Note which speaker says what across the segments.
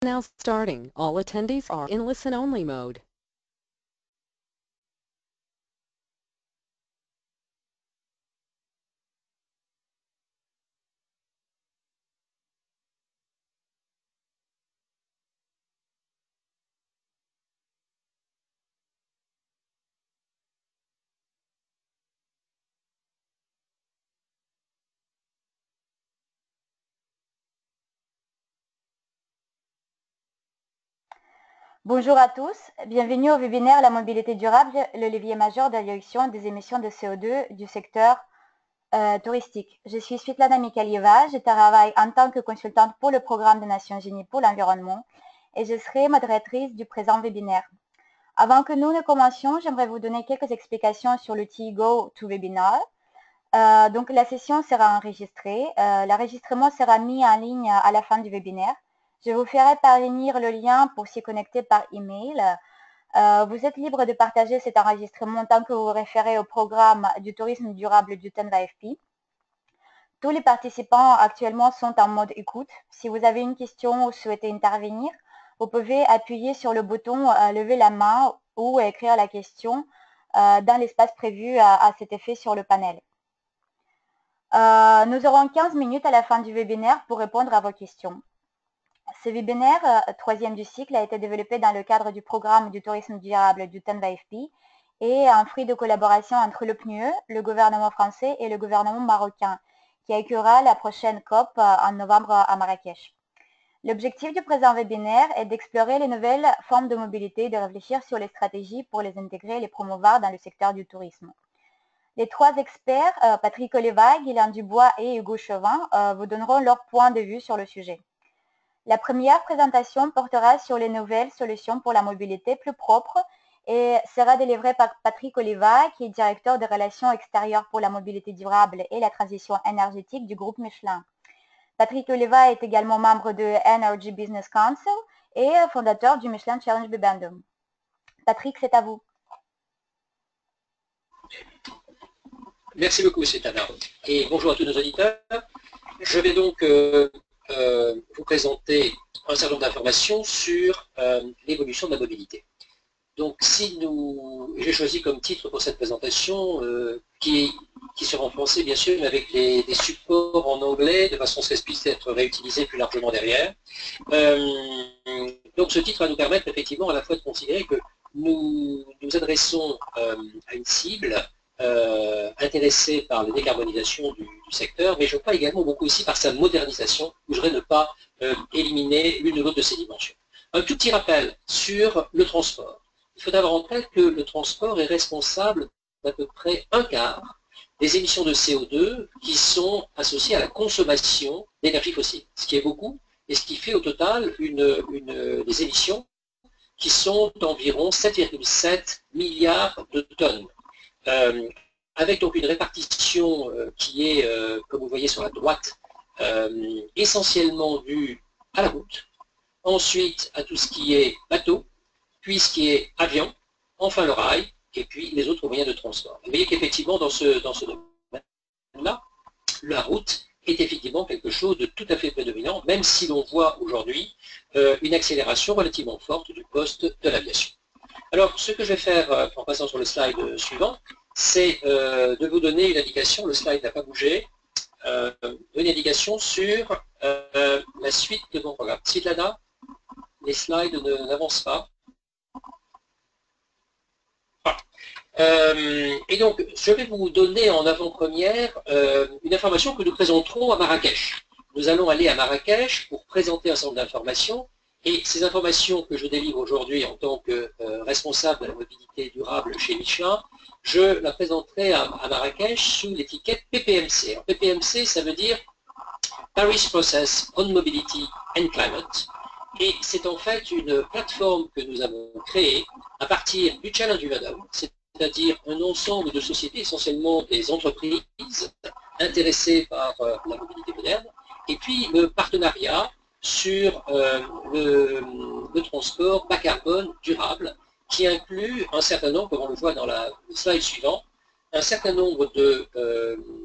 Speaker 1: Now starting. All attendees are in listen-only mode.
Speaker 2: Bonjour à tous, bienvenue au webinaire La mobilité durable, le levier majeur de la réduction des émissions de CO2 du secteur touristique. Je suis Svetlana Mikhalieva, je travaille en tant que consultante pour le programme des Nations Unies pour l'environnement et je serai modératrice du présent webinaire. Avant que nous ne commencions, j'aimerais vous donner quelques explications sur l'outil GoToWebinar. Donc la session sera enregistrée, l'enregistrement sera mis en ligne à la fin du webinaire. Je vous ferai parvenir le lien pour s'y connecter par email. Vous êtes libre de partager cet enregistrement tant que vous vous référez au programme du tourisme durable du 10AFP. Tous les participants actuellement sont en mode écoute. Si vous avez une question ou souhaitez intervenir, vous pouvez appuyer sur le bouton lever la main ou écrire la question dans l'espace prévu à cet effet sur le panel. Nous aurons 15 minutes à la fin du webinaire pour répondre à vos questions. Ce webinaire, troisième du cycle, a été développé dans le cadre du programme du tourisme durable du 10AFP et un fruit de collaboration entre le PNUE, le gouvernement français et le gouvernement marocain, qui accueillera la prochaine COP en novembre à Marrakech. L'objectif du présent webinaire est d'explorer les nouvelles formes de mobilité et de réfléchir sur les stratégies pour les intégrer et les promouvoir dans le secteur du tourisme. Les trois experts, Patrick Oleva, Guylain Dubois et Hugo Chauvin, vous donneront leur point de vue sur le sujet. La première présentation portera sur les nouvelles solutions pour la mobilité plus propre et sera délivrée par Patrick Oleva, qui est directeur des relations extérieures pour la mobilité durable et la transition énergétique du groupe Michelin. Patrick Oleva est également membre de Energy Business Council et fondateur du Michelin Challenge Bibendum. Patrick, c'est à vous.
Speaker 3: Merci beaucoup, Svetlana. Et bonjour à tous nos auditeurs. Je vais donc vous présenter un certain nombre d'informations sur l'évolution de la mobilité. Donc, j'ai choisi comme titre pour cette présentation, qui sera en français bien sûr, mais avec des supports en anglais, de façon à ce qu'elle puisse être réutilisée plus largement derrière. Donc, ce titre va nous permettre effectivement à la fois de considérer que nous nous adressons à une cible intéressé par la décarbonisation du secteur, mais je crois également beaucoup aussi par sa modernisation, où je voudrais ne pas éliminer l'une ou l'autre de ces dimensions. Un tout petit rappel sur le transport. Il faut avoir en tête que le transport est responsable d'à peu près un quart des émissions de CO2 qui sont associées à la consommation d'énergie fossile, ce qui est beaucoup, et ce qui fait au total des émissions qui sont d'environ 7,7 milliards de tonnes. Avec donc une répartition qui est, comme vous voyez sur la droite, essentiellement due à la route, ensuite à tout ce qui est bateau, puis ce qui est avion, enfin le rail, et puis les autres moyens de transport. Vous voyez qu'effectivement dans ce domaine-là, la route est effectivement quelque chose de tout à fait prédominant, même si l'on voit aujourd'hui une accélération relativement forte du poste de l'aviation. Alors, ce que je vais faire en passant sur le slide suivant, c'est de vous donner une indication, le slide n'a pas bougé, une indication sur la suite de mon programme. Svetlana, les slides n'avancent pas. Et donc, je vais vous donner en avant-première une information que nous présenterons à Marrakech. Nous allons aller à Marrakech pour présenter un certain nombre d'informations. Et ces informations que je délivre aujourd'hui en tant que responsable de la mobilité durable chez Michelin, je la présenterai à Marrakech sous l'étiquette PPMC. Alors, PPMC, ça veut dire Paris Process on Mobility and Climate. Et c'est en fait une plateforme que nous avons créée à partir du Challenge Bibendum, c'est-à-dire un ensemble de sociétés, essentiellement des entreprises intéressées par la mobilité moderne, et puis le partenariat sur le transport bas carbone durable, qui inclut un certain nombre, comme on le voit dans le slide suivant, un certain nombre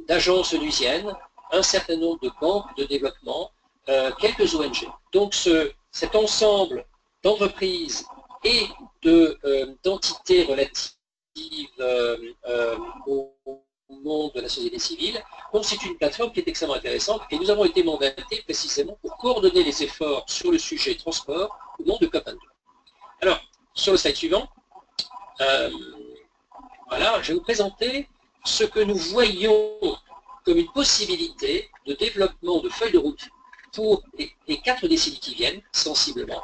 Speaker 3: d'agences onusiennes, un certain nombre de banques de développement, quelques ONG. Donc cet ensemble d'entreprises et d'entités relatives au monde de la société civile constitue une plateforme qui est extrêmement intéressante et nous avons été mandatés précisément pour coordonner les efforts sur le sujet transport au nom de COP22. Alors, sur le slide suivant, voilà, je vais vous présenter ce que nous voyons comme une possibilité de développement de feuilles de route pour les 4 décennies qui viennent, sensiblement,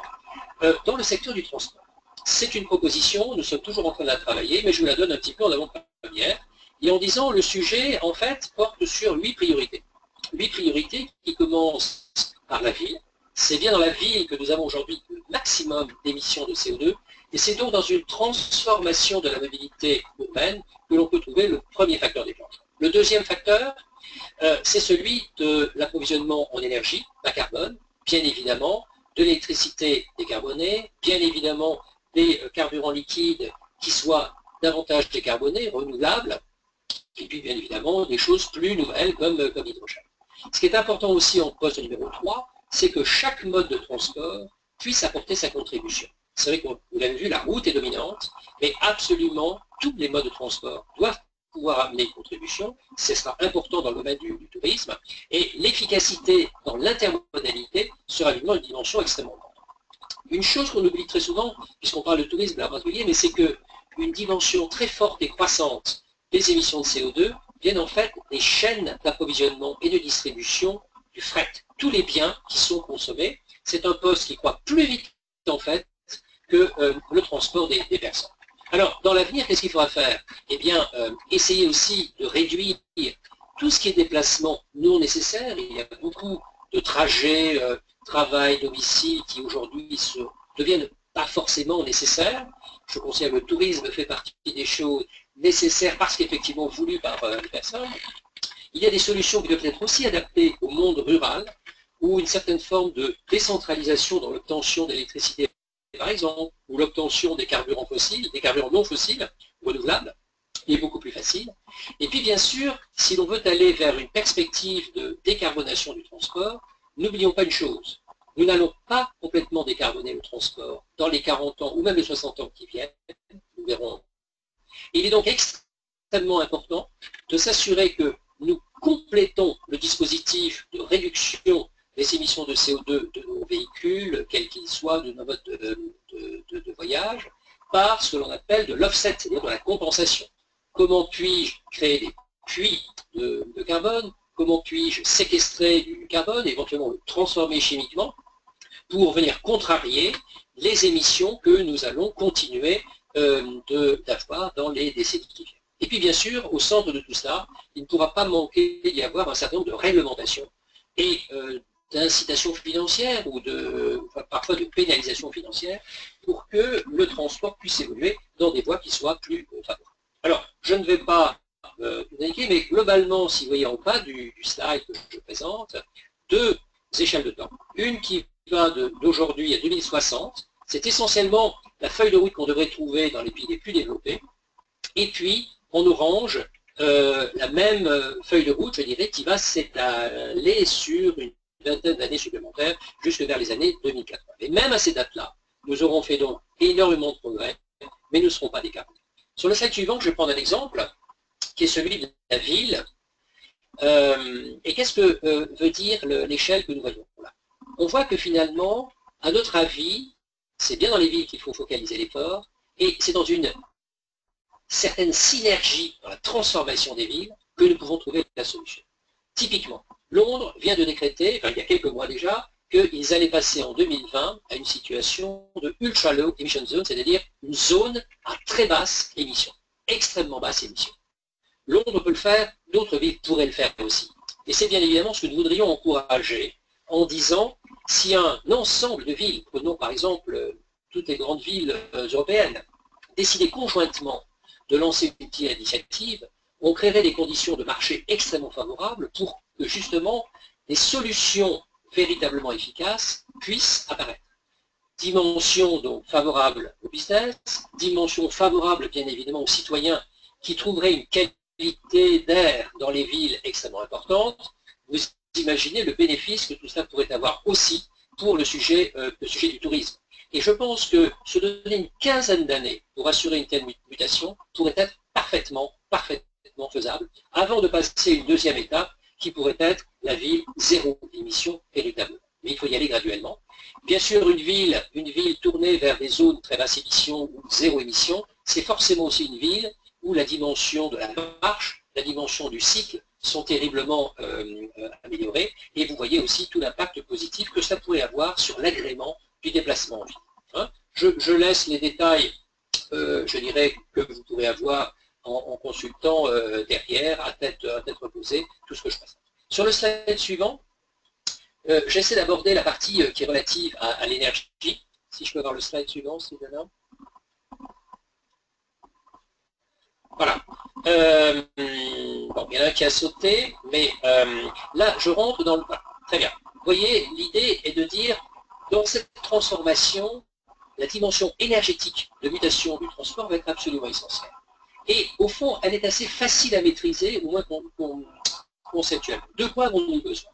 Speaker 3: dans le secteur du transport. C'est une proposition, nous sommes toujours en train de la travailler, mais je vous la donne un petit peu en avant-première, et en disant le sujet, en fait, porte sur 8 priorités. 8 priorités qui commencent par la ville. C'est bien dans la ville que nous avons aujourd'hui le maximum d'émissions de CO2, et c'est donc dans une transformation de la mobilité urbaine que l'on peut trouver le premier facteur déclencheur. Le deuxième facteur, c'est celui de l'approvisionnement en énergie, bas carbone, bien évidemment, de l'électricité décarbonée, bien évidemment des carburants liquides qui soient davantage décarbonés, renouvelables, et puis bien évidemment des choses plus nouvelles comme l'hydrogène. Ce qui est important aussi en poste numéro 3, c'est que chaque mode de transport puisse apporter sa contribution. C'est vrai que vous l'avez vu, la route est dominante, mais absolument tous les modes de transport doivent pouvoir amener une contribution, ce sera important dans le domaine du tourisme, et l'efficacité dans l'intermodalité sera évidemment une dimension extrêmement importante. Une chose qu'on oublie très souvent, puisqu'on parle de tourisme en particulier, mais c'est qu'une dimension très forte et croissante des émissions de CO2 viennent en fait des chaînes d'approvisionnement et de distribution du fret. Tous les biens qui sont consommés, c'est un poste qui croît plus vite en fait que le transport des personnes. Alors, dans l'avenir, qu'est-ce qu'il faudra faire? Eh bien, essayer aussi de réduire tout ce qui est déplacement non nécessaire. Il y a beaucoup de trajets, travail, domicile, qui aujourd'hui ne deviennent pas forcément nécessaires. Je considère que le tourisme fait partie des choses nécessaires parce qu'effectivement voulues par les personnes. Il y a des solutions qui doivent être aussi adaptées au monde rural, où une certaine forme de décentralisation dans l'obtention d'électricité, par exemple, ou l'obtention des carburants fossiles, des carburants non fossiles, renouvelables, est beaucoup plus facile. Et puis bien sûr, si l'on veut aller vers une perspective de décarbonation du transport, n'oublions pas une chose, nous n'allons pas complètement décarboner le transport dans les 40 ans ou même les 60 ans qui viennent, nous verrons. Il est donc extrêmement important de s'assurer que nous complétons le dispositif de réduction des émissions de CO2 de nos véhicules, quels qu'ils soient, de nos modes de voyage, par ce que l'on appelle de l'offset, c'est-à-dire de la compensation. Comment puis-je créer des puits de carbone? Comment puis-je séquestrer du carbone, éventuellement le transformer chimiquement, pour venir contrarier les émissions que nous allons continuer d'avoir dans les décennies qui viennent. Et puis bien sûr, au centre de tout cela, il ne pourra pas manquer d'y avoir un certain nombre de réglementations et d'incitation financière ou parfois de pénalisation financière pour que le transport puisse évoluer dans des voies qui soient plus favorables. Alors, je ne vais pas vous indiquer, mais globalement, si vous voyez en bas du slide que je présente, 2 échelles de temps. Une qui va d'aujourd'hui à 2060, c'est essentiellement la feuille de route qu'on devrait trouver dans les pays les plus développés, et puis en orange, la même feuille de route, je dirais, qui va s'étaler sur une vingtaine d'années supplémentaires jusque vers les années 2080. Et même à ces dates-là, nous aurons fait donc énormément de progrès, mais nous ne serons pas décarbonés. Sur le slide suivant, je vais prendre un exemple qui est celui de la ville. Et qu'est-ce que veut dire l'échelle que nous voyons là? On voit que finalement, à notre avis, c'est bien dans les villes qu'il faut focaliser l'effort, et c'est dans une certaine synergie dans la transformation des villes que nous pouvons trouver la solution. Typiquement, Londres vient de décréter, enfin, il y a quelques mois déjà, qu'ils allaient passer en 2020 à une situation de ultra low emission zone, c'est-à-dire une zone à très basse émission, extrêmement basse émission. Londres peut le faire, d'autres villes pourraient le faire aussi. Et c'est bien évidemment ce que nous voudrions encourager en disant, si un ensemble de villes, prenons par exemple toutes les grandes villes européennes, décidaient conjointement de lancer une petite initiative, on créerait des conditions de marché extrêmement favorables pour que justement des solutions véritablement efficaces puissent apparaître. Dimension donc favorable au business, dimension favorable bien évidemment aux citoyens qui trouveraient une qualité d'air dans les villes extrêmement importante. Vous imaginez le bénéfice que tout cela pourrait avoir aussi pour le sujet du tourisme. Et je pense que se donner une quinzaine d'années pour assurer une telle mutation pourrait être parfaitement faisable, avant de passer une deuxième étape qui pourrait être la ville zéro émission véritablement. Mais il faut y aller graduellement. Bien sûr, une ville tournée vers des zones très basse émission ou zéro émission, c'est forcément aussi une ville où la dimension de la marche, la dimension du cycle sont terriblement améliorées, et vous voyez aussi tout l'impact positif que ça pourrait avoir sur l'agrément du déplacement en ville. Hein, je laisse les détails, je dirais, que vous pourrez avoir en consultant derrière, à tête reposée, tout ce que je passe. Sur le slide suivant, j'essaie d'aborder la partie qui est relative à l'énergie. Si je peux avoir le slide suivant, Sylvana. Voilà. Bon, il y en a un qui a sauté, mais là, je rentre dans le... Très bien. Vous voyez, l'idée est de dire, dans cette transformation, la dimension énergétique de mutation du transport va être absolument essentielle. Et au fond, elle est assez facile à maîtriser, au moins conceptuelle. De quoi avons-nous besoin?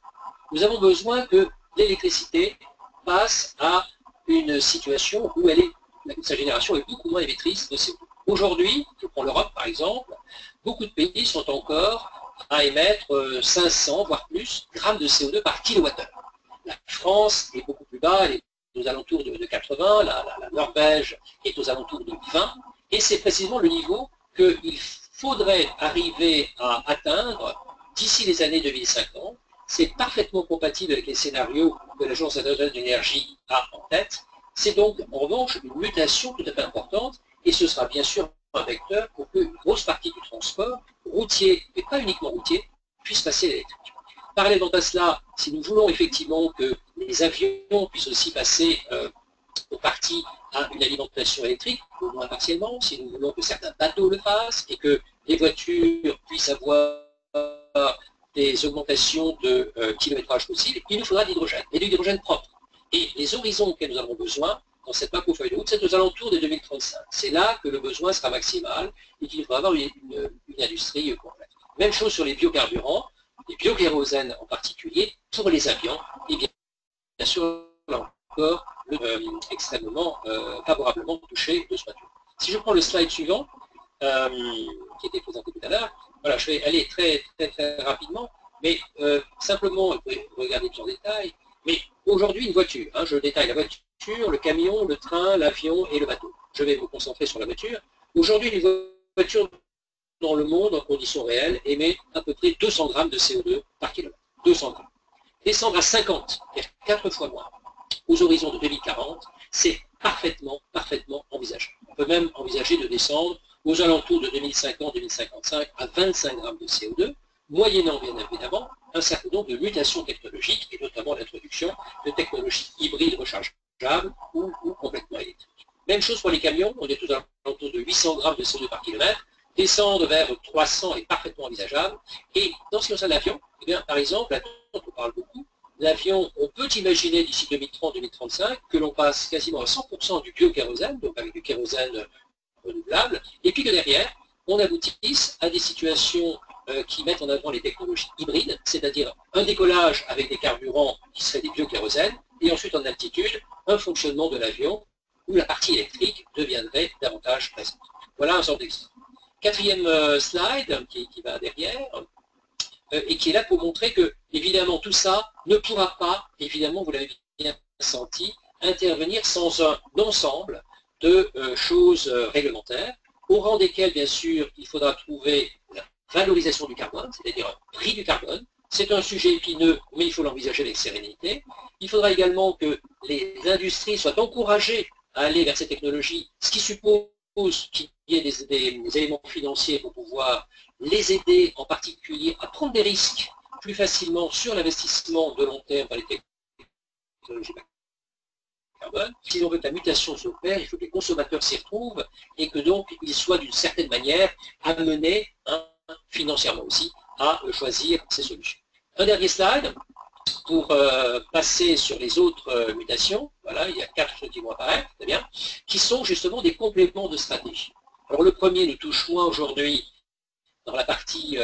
Speaker 3: Nous avons besoin que l'électricité passe à une situation où sa génération est beaucoup moins émettrice de CO2. Aujourd'hui, je prends l'Europe par exemple, beaucoup de pays sont encore à émettre 500, voire plus, grammes de CO2 par kilowattheure. La France est beaucoup plus bas, elle est aux alentours de 80, la Norvège est aux alentours de 20, et c'est précisément le niveau qu'il faudrait arriver à atteindre d'ici les années 2050. C'est parfaitement compatible avec les scénarios que l'Agence internationale de l'énergie a en tête. C'est donc en revanche une mutation tout à fait importante, et ce sera bien sûr un vecteur pour qu'une grosse partie du transport routier, mais pas uniquement routier, puisse passer à l'électrique. Parallèlement à cela, si nous voulons effectivement que les avions puissent aussi passer aux parties à une alimentation électrique, au moins partiellement, si nous voulons que certains bateaux le fassent et que les voitures puissent avoir des augmentations de kilométrage possible, il nous faudra de l'hydrogène, et de l'hydrogène propre. Et les horizons auxquels nous avons besoin, dans cette map aux feuilles de route, c'est aux alentours de 2035. C'est là que le besoin sera maximal et qu'il faudra avoir une industrie complète. Même chose sur les biocarburants, les biokérosènes en particulier, pour les avions, et bien sûr, là encore, extrêmement favorablement touché de ce point de vue. Si je prends le slide suivant, qui était présenté tout à l'heure, voilà, je vais aller très rapidement, mais simplement, vous pouvez regarder plus en détail, mais aujourd'hui une voiture, hein, je détaille la voiture, le camion, le train, l'avion et le bateau. Je vais me concentrer sur la voiture. Aujourd'hui, une voiture dans le monde, en conditions réelles, émet à peu près 200 grammes de CO2 par kilomètre. 200 grammes. Descendre à 50, c'est-à-dire 4 fois moins, aux horizons de 2040, c'est parfaitement envisageable. On peut même envisager de descendre aux alentours de 2050-2055 à 25 grammes de CO2, moyennant bien évidemment un certain nombre de mutations technologiques, et notamment l'introduction de technologies hybrides rechargeables ou complètement électriques. Même chose pour les camions, on est tous aux alentours de 800 grammes de CO2 par kilomètre, descendre vers 300 est parfaitement envisageable, et dans ce qui concerne l'avion, eh bien, par exemple, là, on parle beaucoup, l'avion, on peut imaginer d'ici 2030-2035 que l'on passe quasiment à 100% du biokérosène, donc avec du kérosène renouvelable, et puis que derrière, on aboutisse à des situations qui mettent en avant les technologies hybrides, c'est-à-dire un décollage avec des carburants qui seraient des biokérosènes, et ensuite en altitude, un fonctionnement de l'avion où la partie électrique deviendrait davantage présente. Voilà un sort d'exemple. Quatrième slide qui va derrière, et qui est là pour montrer que, évidemment, tout ça ne pourra pas, évidemment, vous l'avez bien senti, intervenir sans un ensemble de choses réglementaires, au rang desquelles, bien sûr, il faudra trouver la valorisation du carbone, c'est-à-dire un prix du carbone. C'est un sujet épineux, mais il faut l'envisager avec sérénité. Il faudra également que les industries soient encouragées à aller vers ces technologies, ce qui suppose qu'il y ait des éléments financiers pour pouvoir les aider, en particulier, à prendre des risques plus facilement sur l'investissement de long terme dans les technologies carbone. Si l'on veut que la mutation s'opère, il faut que les consommateurs s'y retrouvent et que donc ils soient d'une certaine manière amenés, financièrement aussi, à choisir ces solutions. Un dernier slide pour passer sur les autres mutations. Voilà, il y a 4 qui vont apparaître, très bien, qui sont justement des compléments de stratégie. Alors le premier nous touche moins aujourd'hui dans la partie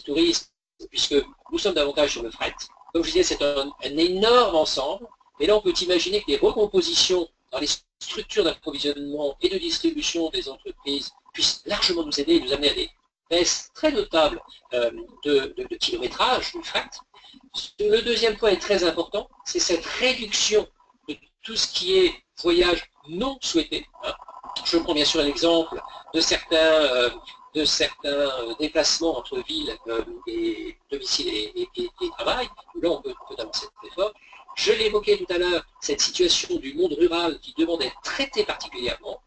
Speaker 3: tourisme, puisque nous sommes davantage sur le fret. Comme je disais, c'est un énorme ensemble, Mais là, on peut imaginer que les recompositions dans les structures d'approvisionnement et de distribution des entreprises puissent largement nous aider et nous amener à des baisses très notables de kilométrage, du fret. Le deuxième point est très important, c'est cette réduction de tout ce qui est voyage non souhaité. Je prends bien sûr l'exemple de certains déplacements entre villes et domicile et travail, où là on peut avancer très fort. Je l'évoquais tout à l'heure, cette situation du monde rural qui demande d'être traité particulièrement.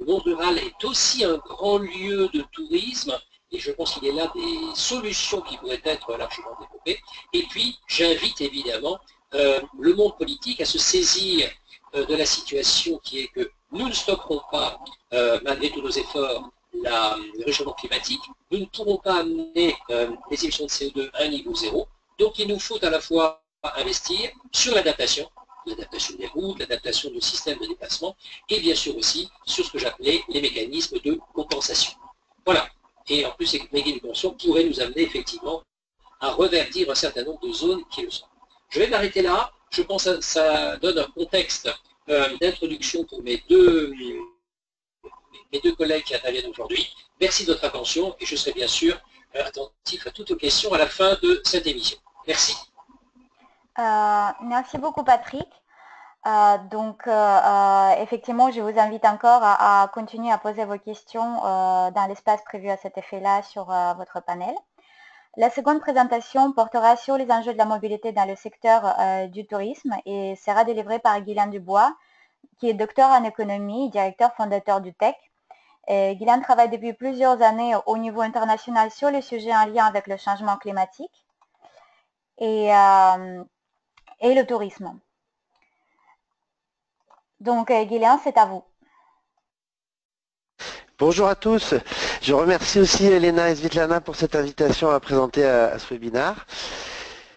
Speaker 3: Le monde rural est aussi un grand lieu de tourisme, et je pense qu'il y a là des solutions qui pourraient être largement développées. Et puis, j'invite évidemment le monde politique à se saisir de la situation qui est que nous ne stopperons pas, malgré tous nos efforts, le réchauffement climatique. Nous ne pourrons pas amener les émissions de CO2 à un niveau zéro. Donc, il nous faut à la fois investir sur l'adaptation des routes, l'adaptation du système de déplacement, et bien sûr aussi sur ce que j'appelais les mécanismes de compensation. Voilà. Et en plus, ces mécanismes de compensation pourraient nous amener effectivement à reverdir un certain nombre de zones qui le sont. Je vais m'arrêter là. Je pense que ça donne un contexte d'introduction pour mes deux collègues qui interviennent aujourd'hui. Merci de votre attention et je serai bien sûr attentif à toutes vos questions à la fin de cette émission. Merci.
Speaker 2: Merci beaucoup Patrick. Effectivement, je vous invite encore à continuer à poser vos questions dans l'espace prévu à cet effet-là sur votre panel. La seconde présentation portera sur les enjeux de la mobilité dans le secteur du tourisme et sera délivrée par Guylaine Dubois, qui est docteur en économie, directeur fondateur du TEC. Guylaine travaille depuis plusieurs années au niveau international sur les sujets en lien avec le changement climatique et le tourisme. Donc, Guylaine, c'est à vous.
Speaker 4: Bonjour à tous. Je remercie aussi Elena et Svitlana pour cette invitation à présenter à ce webinaire.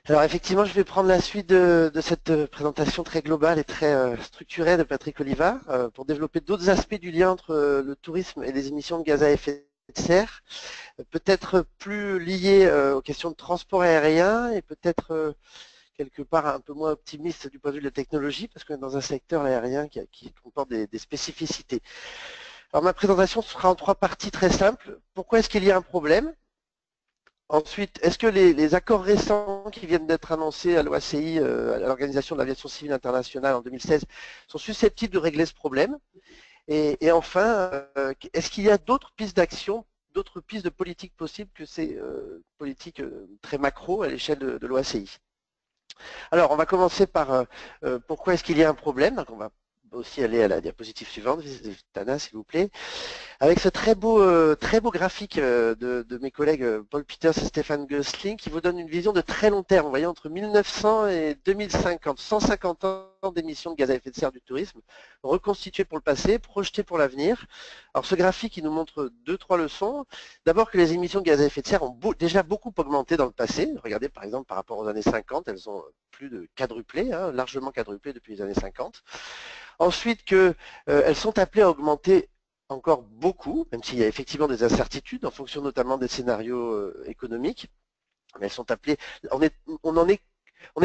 Speaker 4: Alors effectivement, je vais prendre la suite de cette présentation très globale et très structurée de Patrick Oliva pour développer d'autres aspects du lien entre le tourisme et les émissions de gaz à effet de serre, peut-être plus liés aux questions de transport aérien et peut-être quelque part un peu moins optimiste du point de vue de la technologie, parce qu'on est dans un secteur aérien qui comporte des spécificités. Alors ma présentation sera en trois parties très simples. Pourquoi est-ce qu'il y a un problème? Ensuite, est-ce que les accords récents qui viennent d'être annoncés à l'OACI, à l'Organisation de l'Aviation Civile Internationale en 2016, sont susceptibles de régler ce problème? Et enfin, est-ce qu'il y a d'autres pistes d'action, d'autres pistes de politique possibles que ces politiques très macro à l'échelle de l'OACI? Alors, on va commencer par pourquoi est-ce qu'il y a un problème. Donc, on va aussi aller à la diapositive suivante, Tana, s'il vous plaît, avec ce très beau graphique de mes collègues Paul Peters et Stéphane Gößling qui vous donne une vision de très long terme. Vous voyez, entre 1900 et 2050, 150 ans d'émissions de gaz à effet de serre du tourisme, reconstituées pour le passé, projetées pour l'avenir. Alors ce graphique, il nous montre trois leçons. D'abord que les émissions de gaz à effet de serre ont déjà beaucoup augmenté dans le passé. Regardez par exemple par rapport aux années 50, elles ont plus de quadruplé, largement quadruplé depuis les années 50. Ensuite qu'elles sont appelées à augmenter encore beaucoup, même s'il y a effectivement des incertitudes en fonction notamment des scénarios économiques, mais elles sont appelées, on est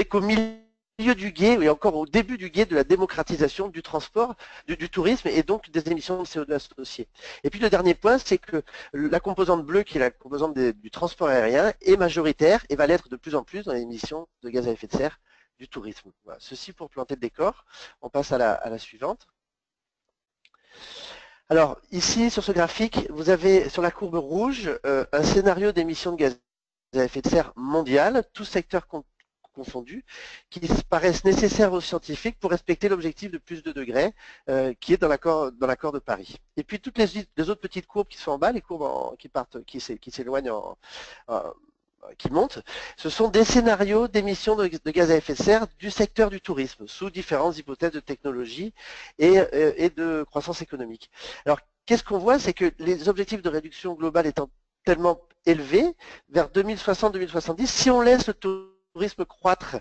Speaker 4: qu'au milieu du gué, et encore au début du gué de la démocratisation du transport, du tourisme et donc des émissions de CO2 associées. Et puis le dernier point, c'est que la composante bleue, qui est la composante du transport aérien, est majoritaire et va l'être de plus en plus dans les émissions de gaz à effet de serre du tourisme. Voilà. Ceci pour planter le décor. On passe à la suivante. Alors ici sur ce graphique, vous avez sur la courbe rouge un scénario d'émissions de gaz à effet de serre mondial, tout secteur confondu, qui paraissent nécessaires aux scientifiques pour respecter l'objectif de plus de degrés qui est dans l'accord de Paris. Et puis toutes les autres petites courbes qui sont en bas, les courbes qui s'éloignent qui montent, ce sont des scénarios d'émissions de gaz à effet de serre du secteur du tourisme, sous différentes hypothèses de technologie et de croissance économique. Alors, qu'est-ce qu'on voit? C'est que les objectifs de réduction globale étant tellement élevés, vers 2060-2070, si on laisse le tourisme croître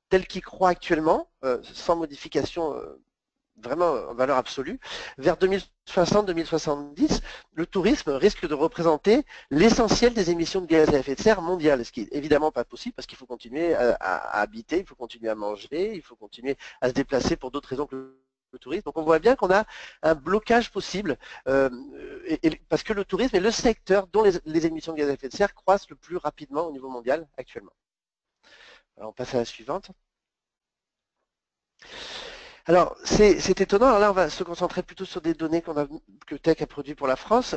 Speaker 4: tel qu'il croît actuellement, sans modification vraiment en valeur absolue, vers 2060-2070, le tourisme risque de représenter l'essentiel des émissions de gaz à effet de serre mondiales, ce qui est évidemment pas possible parce qu'il faut continuer à habiter, il faut continuer à manger, il faut continuer à se déplacer pour d'autres raisons que le tourisme. Donc on voit bien qu'on a un blocage possible parce que le tourisme est le secteur dont les émissions de gaz à effet de serre croissent le plus rapidement au niveau mondial actuellement. Alors on passe à la suivante. Alors, c'est étonnant. Alors là, on va se concentrer plutôt sur des données que Tech a produit pour la France.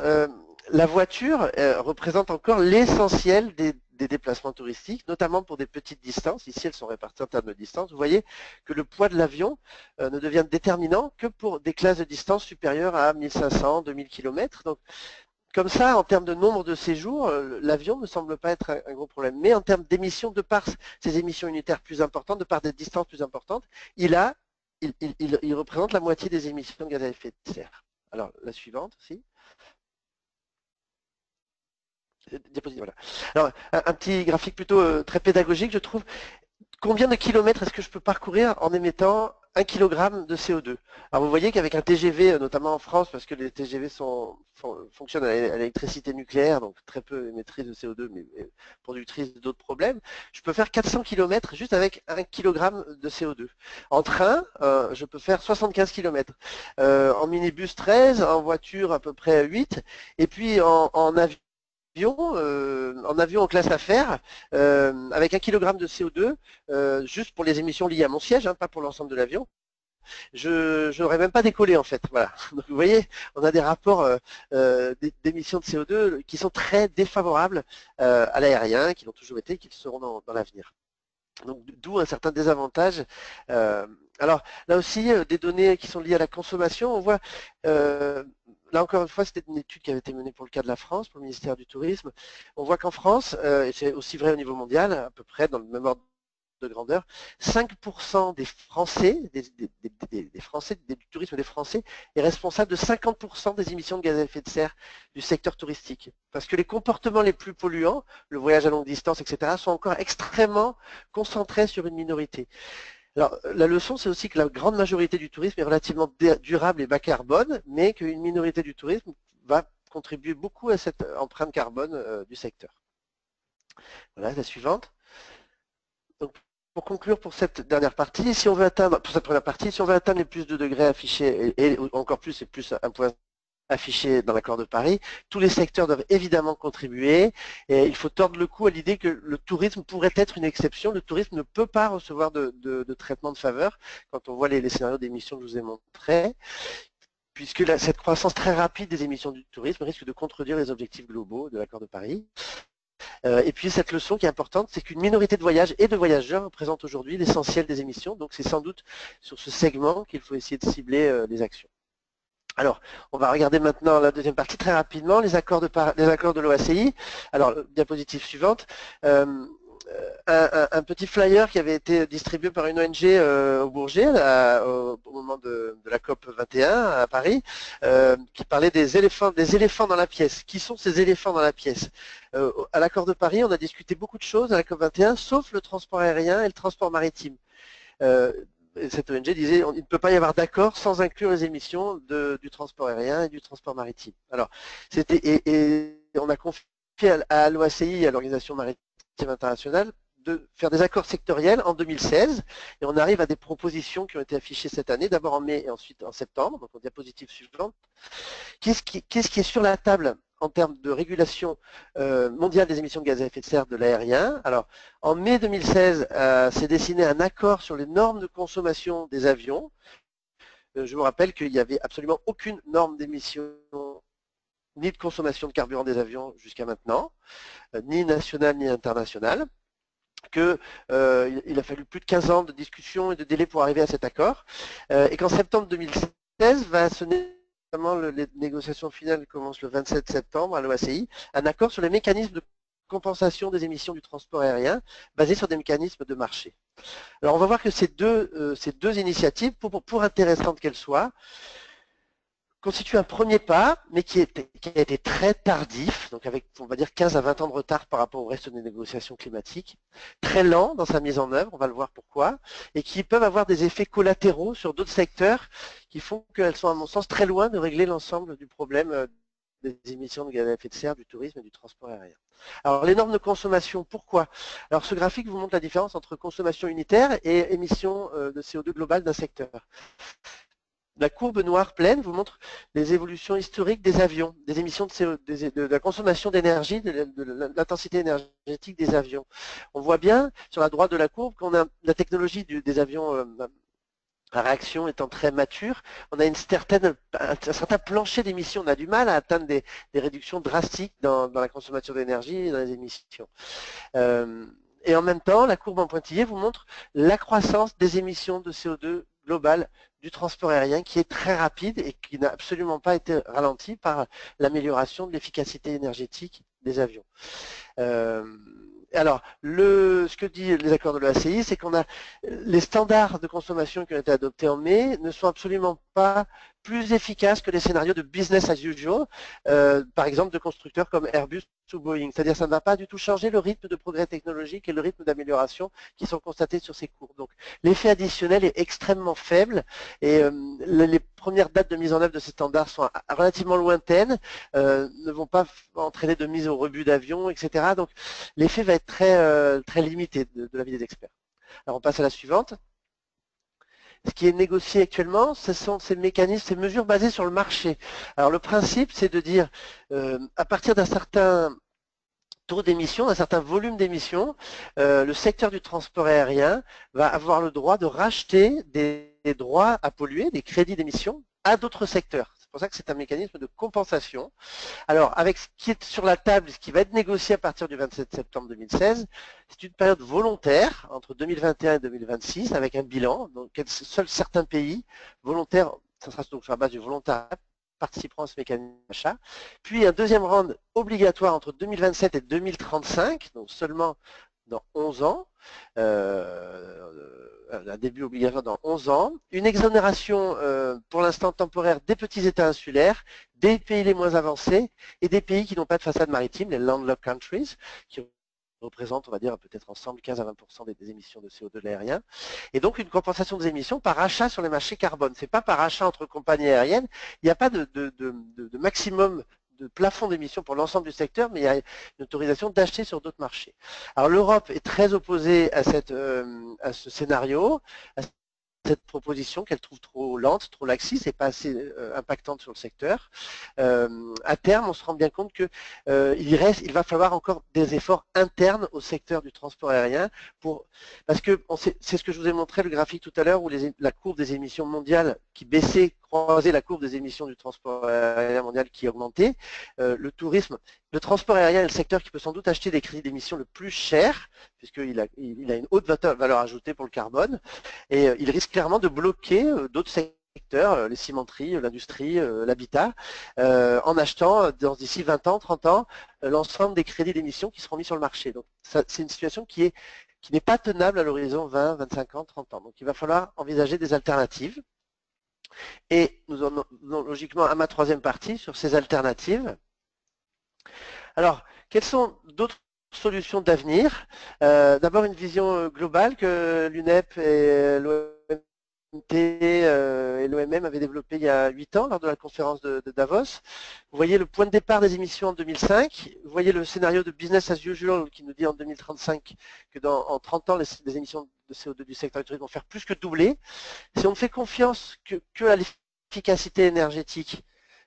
Speaker 4: La voiture représente encore l'essentiel des déplacements touristiques, notamment pour des petites distances. Ici, elles sont réparties en termes de distance. Vous voyez que le poids de l'avion ne devient déterminant que pour des classes de distance supérieures à 1500, 2000 km. Donc, comme ça, en termes de nombre de séjours, l'avion ne semble pas être un gros problème. Mais en termes d'émissions, de par ces émissions unitaires plus importantes, de par des distances plus importantes, il représente la moitié des émissions de gaz à effet de serre. Alors, la suivante, si. Diapositive, voilà. Alors, un petit graphique plutôt très pédagogique, je trouve. Combien de kilomètres est-ce que je peux parcourir en émettant 1 kg de CO2? Alors vous voyez qu'avec un TGV, notamment en France, parce que les TGV fonctionnent à l'électricité nucléaire, donc très peu émettrices de CO2, mais productrices d'autres problèmes, je peux faire 400 km juste avec 1 kg de CO2. En train, je peux faire 75 km. En minibus 13, en voiture à peu près 8, et puis en avion, en classe affaires, avec 1 kg de CO2, juste pour les émissions liées à mon siège, pas pour l'ensemble de l'avion, je n'aurais même pas décollé en fait. Voilà. Donc vous voyez, on a des rapports d'émissions de CO2 qui sont très défavorables à l'aérien, qui l'ont toujours été et qui le seront dans l'avenir. Donc d'où un certain désavantage. Alors là aussi, des données qui sont liées à la consommation, on voit là encore une fois, c'était une étude qui avait été menée pour le cas de la France, pour le ministère du Tourisme. On voit qu'en France, et c'est aussi vrai au niveau mondial, à peu près dans le même ordre de grandeur, 5% des Français, des Français, du tourisme des Français, est responsable de 50% des émissions de gaz à effet de serre du secteur touristique. Parce que les comportements les plus polluants, le voyage à longue distance, etc., sont encore extrêmement concentrés sur une minorité. Alors, la leçon, c'est aussi que la grande majorité du tourisme est relativement durable et bas carbone, mais qu'une minorité du tourisme va contribuer beaucoup à cette empreinte carbone du secteur. Voilà, la suivante. Donc, pour conclure pour cette dernière partie, si on veut atteindre, pour cette première partie, si on veut atteindre les plus de degrés affichés, et encore plus, c'est plus un point affiché dans l'accord de Paris, tous les secteurs doivent évidemment contribuer et il faut tordre le cou à l'idée que le tourisme pourrait être une exception. Le tourisme ne peut pas recevoir de traitement de faveur quand on voit les scénarios d'émissions que je vous ai montrés, puisque cette croissance très rapide des émissions du tourisme risque de contredire les objectifs globaux de l'accord de Paris. Et puis cette leçon qui est importante, c'est qu'une minorité de voyages et de voyageurs représente aujourd'hui l'essentiel des émissions, donc c'est sans doute sur ce segment qu'il faut essayer de cibler les actions. Alors, on va regarder maintenant la deuxième partie très rapidement, les accords de l'OACI. Alors, diapositive suivante. Un petit flyer qui avait été distribué par une ONG au Bourget au moment de la COP 21 à Paris, qui parlait des éléphants dans la pièce. Qui sont ces éléphants dans la pièce? À l'accord de Paris, on a discuté beaucoup de choses à la COP 21, sauf le transport aérien et le transport maritime. Cette ONG disait qu'il ne peut pas y avoir d'accord sans inclure les émissions du transport aérien et du transport maritime. Alors, on a confié à l'OACI et à l'Organisation maritime internationale de faire des accords sectoriels en 2016 et on arrive à des propositions qui ont été affichées cette année, d'abord en mai et ensuite en septembre, donc en diapositive suivante. Qu'est-ce qui est sur la table en termes de régulation mondiale des émissions de gaz à effet de serre de l'aérien? Alors, en mai 2016, s'est dessiné un accord sur les normes de consommation des avions. Je vous rappelle qu'il n'y avait absolument aucune norme d'émission ni de consommation de carburant des avions jusqu'à maintenant, ni nationale ni internationale, qu'il a fallu plus de 15 ans de discussion et de délai pour arriver à cet accord, et qu'en septembre 2016 va sonner, les négociations finales commencent le 27 septembre à l'OACI, un accord sur les mécanismes de compensation des émissions du transport aérien basés sur des mécanismes de marché. Alors on va voir que ces deux initiatives, pour intéressantes qu'elles soient, constitue un premier pas, mais qui a été très tardif, donc avec, on va dire, 15 à 20 ans de retard par rapport au reste des négociations climatiques, très lent dans sa mise en œuvre, on va le voir pourquoi, et qui peuvent avoir des effets collatéraux sur d'autres secteurs qui font qu'elles sont, à mon sens, très loin de régler l'ensemble du problème des émissions de gaz à effet de serre, du tourisme et du transport aérien. Alors, les normes de consommation, pourquoi? Alors, ce graphique vous montre la différence entre consommation unitaire et émissions de CO2 globales d'un secteur. La courbe noire pleine vous montre les évolutions historiques des avions, des émissions de CO2, de la consommation d'énergie, de l'intensité énergétique des avions. On voit bien sur la droite de la courbe qu'on a la technologie des avions à réaction étant très mature, on a un certain plancher d'émissions. On a du mal à atteindre des réductions drastiques dans la consommation d'énergie et dans les émissions. Et en même temps, la courbe en pointillé vous montre la croissance des émissions de CO2 globales du transport aérien qui est très rapide et qui n'a absolument pas été ralenti par l'amélioration de l'efficacité énergétique des avions. Alors, ce que disent les accords de l'OACI, c'est qu'on a les standards de consommation qui ont été adoptés en mai ne sont absolument pas plus efficaces que les scénarios de business as usual, par exemple de constructeurs comme Airbus ou Boeing. C'est-à-dire que ça ne va pas du tout changer le rythme de progrès technologique et le rythme d'amélioration qui sont constatés sur ces courbes. Donc l'effet additionnel est extrêmement faible et les premières dates de mise en œuvre de ces standards sont relativement lointaines, ne vont pas entraîner de mise au rebut d'avion, etc. Donc l'effet va être très limité de l'avis des experts. Alors on passe à la suivante. Ce qui est négocié actuellement, ce sont ces mécanismes, ces mesures basées sur le marché. Alors le principe, c'est de dire, à partir d'un certain taux d'émission, d'un certain volume d'émissions, le secteur du transport aérien va avoir le droit de racheter des droits à polluer, des crédits d'émission, à d'autres secteurs. C'est pour ça que c'est un mécanisme de compensation. Alors, avec ce qui est sur la table, ce qui va être négocié à partir du 27 septembre 2016, c'est une période volontaire entre 2021 et 2026 avec un bilan. Donc, seuls certains pays volontaires, ça sera donc sur la base du volontariat, participeront à ce mécanisme d'achat. Puis un deuxième round obligatoire entre 2027 et 2035, donc seulement dans 11 ans, un début obligatoire dans 11 ans, une exonération pour l'instant temporaire des petits États insulaires, des pays les moins avancés et des pays qui n'ont pas de façade maritime, les landlocked countries, qui représentent, on va dire, peut-être ensemble 15 à 20% des émissions de CO2 de l'aérien. Et donc une compensation des émissions par achat sur les marchés carbone. Ce n'est pas par achat entre compagnies aériennes, il n'y a pas de maximum de plafond d'émissions pour l'ensemble du secteur, mais il y a une autorisation d'acheter sur d'autres marchés. Alors l'Europe est très opposée à ce scénario, à cette proposition qu'elle trouve trop lente, trop laxiste et pas assez impactante sur le secteur. À terme, on se rend bien compte que il va falloir encore des efforts internes au secteur du transport aérien parce que c'est ce que je vous ai montré le graphique tout à l'heure où la courbe des émissions mondiales qui baissait croisait la courbe des émissions du transport aérien mondial qui augmentait. Le tourisme, le transport aérien est le secteur qui peut sans doute acheter des crédits d'émissions le plus cher puisqu'il a une haute valeur ajoutée pour le carbone et il risque clairement de bloquer d'autres secteurs, les cimenteries, l'industrie, l'habitat, en achetant d'ici 20 ans, 30 ans, l'ensemble des crédits d'émissions qui seront mis sur le marché. Donc c'est une situation qui n'est pas tenable à l'horizon 20, 25 ans, 30 ans. Donc il va falloir envisager des alternatives. Et nous en venons logiquement à ma troisième partie sur ces alternatives. Alors, quelles sont d'autres solutions d'avenir? D'abord une vision globale que l'UNEP et l'OMT et l'OMM avaient développée il y a 8 ans lors de la conférence de Davos. Vous voyez le point de départ des émissions en 2005. Vous voyez le scénario de business as usual qui nous dit en 2035 que en 30 ans, les émissions de CO2 du secteur du tourisme vont faire plus que doubler. Si on ne fait confiance que à l'efficacité énergétique,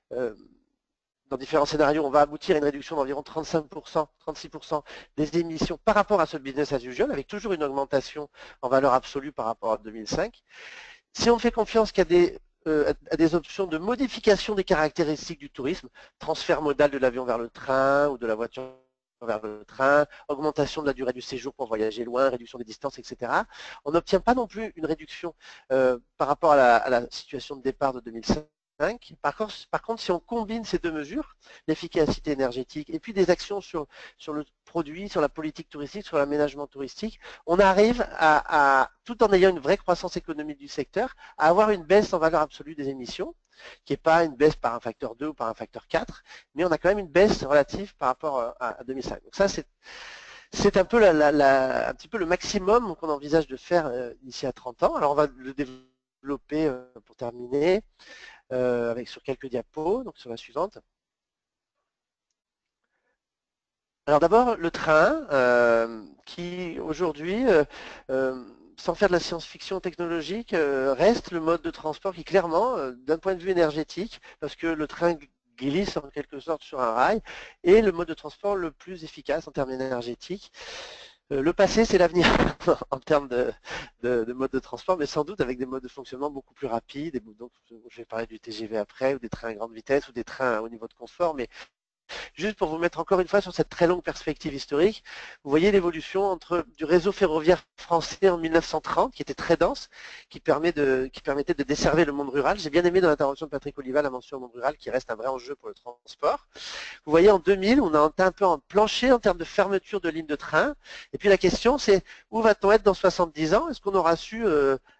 Speaker 4: dans différents scénarios, on va aboutir à une réduction d'environ 35%, 36% des émissions par rapport à ce business as usual, avec toujours une augmentation en valeur absolue par rapport à 2005. Si on fait confiance qu'il y a des options de modification des caractéristiques du tourisme, transfert modal de l'avion vers le train ou de la voiture vers le train, augmentation de la durée du séjour pour voyager loin, réduction des distances, etc. On n'obtient pas non plus une réduction par rapport à la situation de départ de 2005 Par contre, si on combine ces deux mesures, l'efficacité énergétique et puis des actions sur le produit, sur la politique touristique, sur l'aménagement touristique, on arrive tout en ayant une vraie croissance économique du secteur, à avoir une baisse en valeur absolue des émissions, qui n'est pas une baisse par un facteur 2 ou par un facteur 4, mais on a quand même une baisse relative par rapport à 2005. Donc ça, c'est un peu un petit peu le maximum qu'on envisage de faire d'ici à 30 ans. Alors on va le développer pour terminer. Sur quelques diapos, donc sur la suivante. Alors d'abord, le train, qui aujourd'hui, sans faire de la science-fiction technologique, reste le mode de transport qui clairement, d'un point de vue énergétique, parce que le train glisse en quelque sorte sur un rail, est le mode de transport le plus efficace en termes énergétiques. Le passé, c'est l'avenir en termes de mode de transport, mais sans doute avec des modes de fonctionnement beaucoup plus rapides. Donc, je vais parler du TGV après, ou des trains à grande vitesse, ou des trains au niveau de confort. Mais juste pour vous mettre encore une fois sur cette très longue perspective historique, vous voyez l'évolution du réseau ferroviaire français en 1930, qui était très dense, qui permettait de desservir le monde rural. J'ai bien aimé dans l'intervention de Patrick Oliva la mention au monde rural, qui reste un vrai enjeu pour le transport. Vous voyez, en 2000, on a un peu en plancher en termes de fermeture de lignes de train. Et puis la question, c'est où va-t-on être dans 70 ans? Est-ce qu'on aura su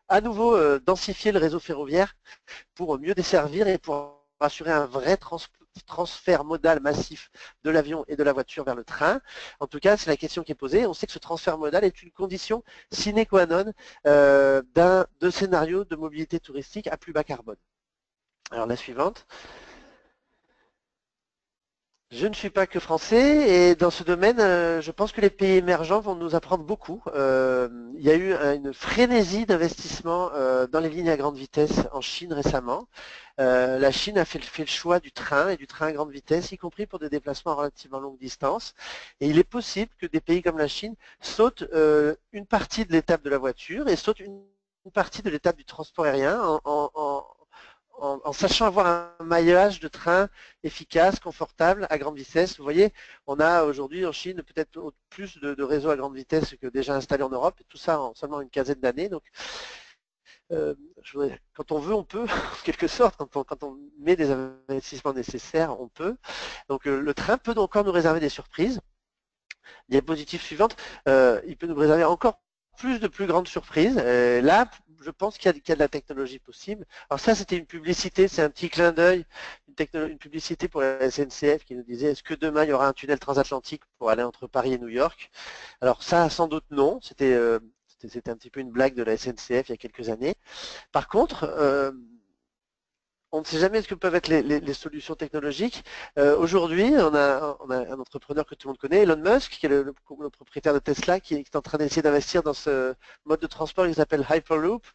Speaker 4: à nouveau densifier le réseau ferroviaire pour mieux desservir et pour assurer un vrai transfert modal massif de l'avion et de la voiture vers le train? En tout cas, c'est la question qui est posée. On sait que ce transfert modal est une condition sine qua non de scénario de mobilité touristique à plus bas carbone. Alors la suivante. Je ne suis pas que français et dans ce domaine, je pense que les pays émergents vont nous apprendre beaucoup. Il y a eu une frénésie d'investissement dans les lignes à grande vitesse en Chine récemment. La Chine a fait le choix du train et du train à grande vitesse, y compris pour des déplacements à relativement longue distance. Et il est possible que des pays comme la Chine sautent une partie de l'étape de la voiture et sautent une partie de l'étape du transport aérien en sachant avoir un maillage de train efficace, confortable, à grande vitesse. Vous voyez, on a aujourd'hui en Chine peut-être plus de réseaux à grande vitesse que déjà installés en Europe, et tout ça en seulement une quinzaine d'années. Donc, quand on veut, on peut, en quelque sorte, quand on met des investissements nécessaires, on peut. Donc le train peut encore nous réserver des surprises. Diapositive suivante, il peut nous réserver encore plus grandes surprises. Là, je pense qu'il y a de la technologie possible. Alors ça, c'était une publicité, c'est un petit clin d'œil, une publicité pour la SNCF qui nous disait est-ce que demain il y aura un tunnel transatlantique pour aller entre Paris et New York? Alors ça, sans doute non. C'était un petit peu une blague de la SNCF il y a quelques années. Par contre, on ne sait jamais ce que peuvent être les solutions technologiques. Aujourd'hui, on a un entrepreneur que tout le monde connaît, Elon Musk, qui est le propriétaire de Tesla, qui est en train d'essayer d'investir dans ce mode de transport qui s'appelle Hyperloop,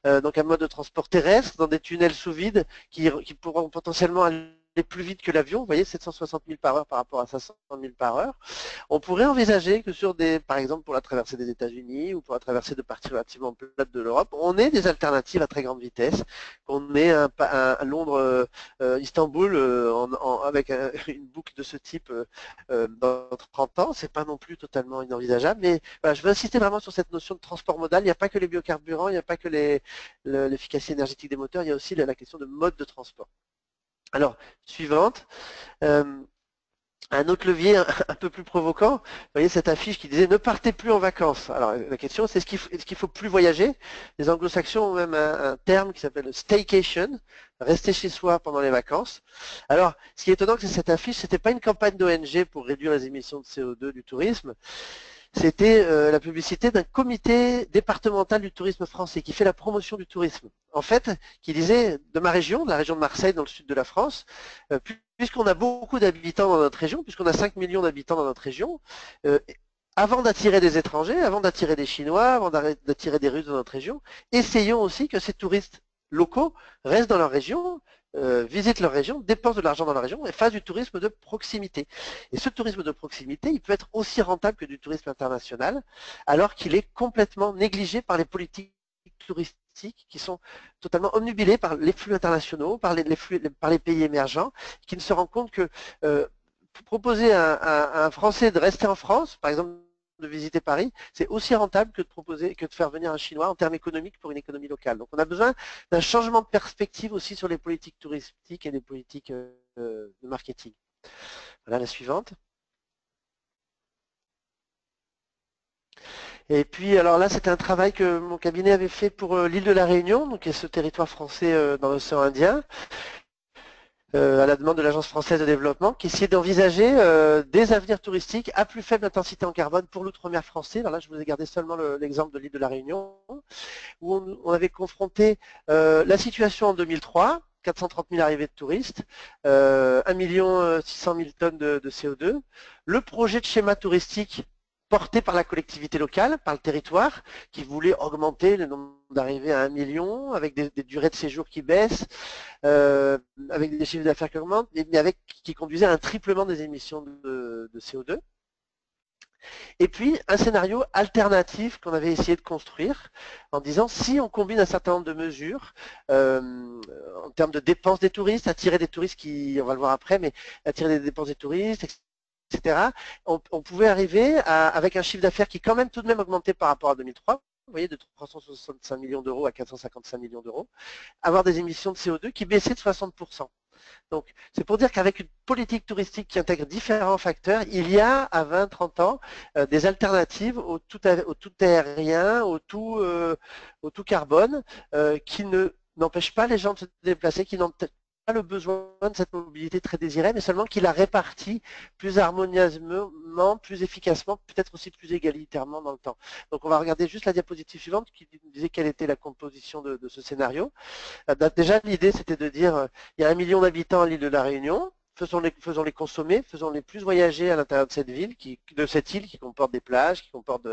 Speaker 4: donc un mode de transport terrestre dans des tunnels sous vide qui pourront potentiellement aller plus vite que l'avion. Vous voyez, 760 000 par heure par rapport à 500 000 par heure. On pourrait envisager que par exemple pour la traversée des États-Unis ou pour la traversée de parties relativement plates de l'Europe, on ait des alternatives à très grande vitesse, qu'on ait un Londres-Istanbul avec une boucle de ce type dans 30 ans. C'est pas non plus totalement inenvisageable, mais voilà, je veux insister vraiment sur cette notion de transport modal. Il n'y a pas que les biocarburants, il n'y a pas que l'efficacité énergétique des moteurs, il y a aussi la question de mode de transport. Alors, suivante. Un autre levier un peu plus provocant, vous voyez cette affiche qui disait ne partez plus en vacances. Alors la question c'est est-ce qu'il faut plus voyager? Les anglo-saxons ont même un terme qui s'appelle staycation, rester chez soi pendant les vacances. Alors ce qui est étonnant, c'est que cette affiche, c'était pas une campagne d'ONG pour réduire les émissions de CO2 du tourisme, c'était la publicité d'un comité départemental du tourisme français qui fait la promotion du tourisme. En fait, qui disait de ma région, de la région de Marseille dans le sud de la France, puisqu'on a beaucoup d'habitants dans notre région, puisqu'on a 5 millions d'habitants dans notre région, avant d'attirer des étrangers, avant d'attirer des Chinois, avant d'attirer des Russes dans notre région, essayons aussi que ces touristes locaux restent dans leur région, visitent leur région, dépensent de l'argent dans leur région et fassent du tourisme de proximité. Et ce tourisme de proximité, il peut être aussi rentable que du tourisme international, alors qu'il est complètement négligé par les politiques touristiques qui sont totalement omnubilées par les flux internationaux, par les pays émergents, qui ne se rendent compte que proposer à un Français de rester en France, par exemple de visiter Paris, c'est aussi rentable que de proposer, que de faire venir un Chinois en termes économiques pour une économie locale. Donc on a besoin d'un changement de perspective aussi sur les politiques touristiques et les politiques de marketing. Voilà la suivante. Et puis, alors là, c'était un travail que mon cabinet avait fait pour l'île de la Réunion, donc qui est ce territoire français dans l'océan Indien, à la demande de l'Agence française de développement, qui essayait d'envisager des avenirs touristiques à plus faible intensité en carbone pour l'outre-mer français. Alors là, je vous ai gardé seulement l'exemple de l'île de la Réunion, où on avait confronté la situation en 2003, 430 000 arrivées de touristes, 1 600 000 tonnes de CO2, le projet de schéma touristique porté par la collectivité locale, par le territoire, qui voulait augmenter le nombre d'arrivées à 1 million, avec des durées de séjour qui baissent, avec des chiffres d'affaires qui augmentent, mais qui conduisait à un triplement des émissions de CO2. Et puis, un scénario alternatif qu'on avait essayé de construire en disant si on combine un certain nombre de mesures en termes de dépenses des touristes, attirer des touristes qui, on va le voir après, mais attirer des dépenses des touristes, etc., on pouvait arriver avec un chiffre d'affaires qui quand même tout de même augmentait par rapport à 2003, vous voyez, de 365 millions d'euros à 455 millions d'euros, avoir des émissions de CO2 qui baissaient de 60%. Donc, c'est pour dire qu'avec une politique touristique qui intègre différents facteurs, il y a à 20-30 ans des alternatives au tout aérien, au tout carbone, qui n'empêchent pas les gens de se déplacer, qui n'empêchent pas le besoin de cette mobilité très désirée, mais seulement qui la répartit plus harmonieusement, plus efficacement, peut-être aussi plus égalitairement dans le temps. Donc on va regarder juste la diapositive suivante qui disait quelle était la composition de ce scénario. Déjà l'idée c'était de dire il y a 1 million d'habitants à l'île de la Réunion, faisons-les consommer, faisons-les plus voyager à l'intérieur de cette ville, de cette île qui comporte des plages, qui comporte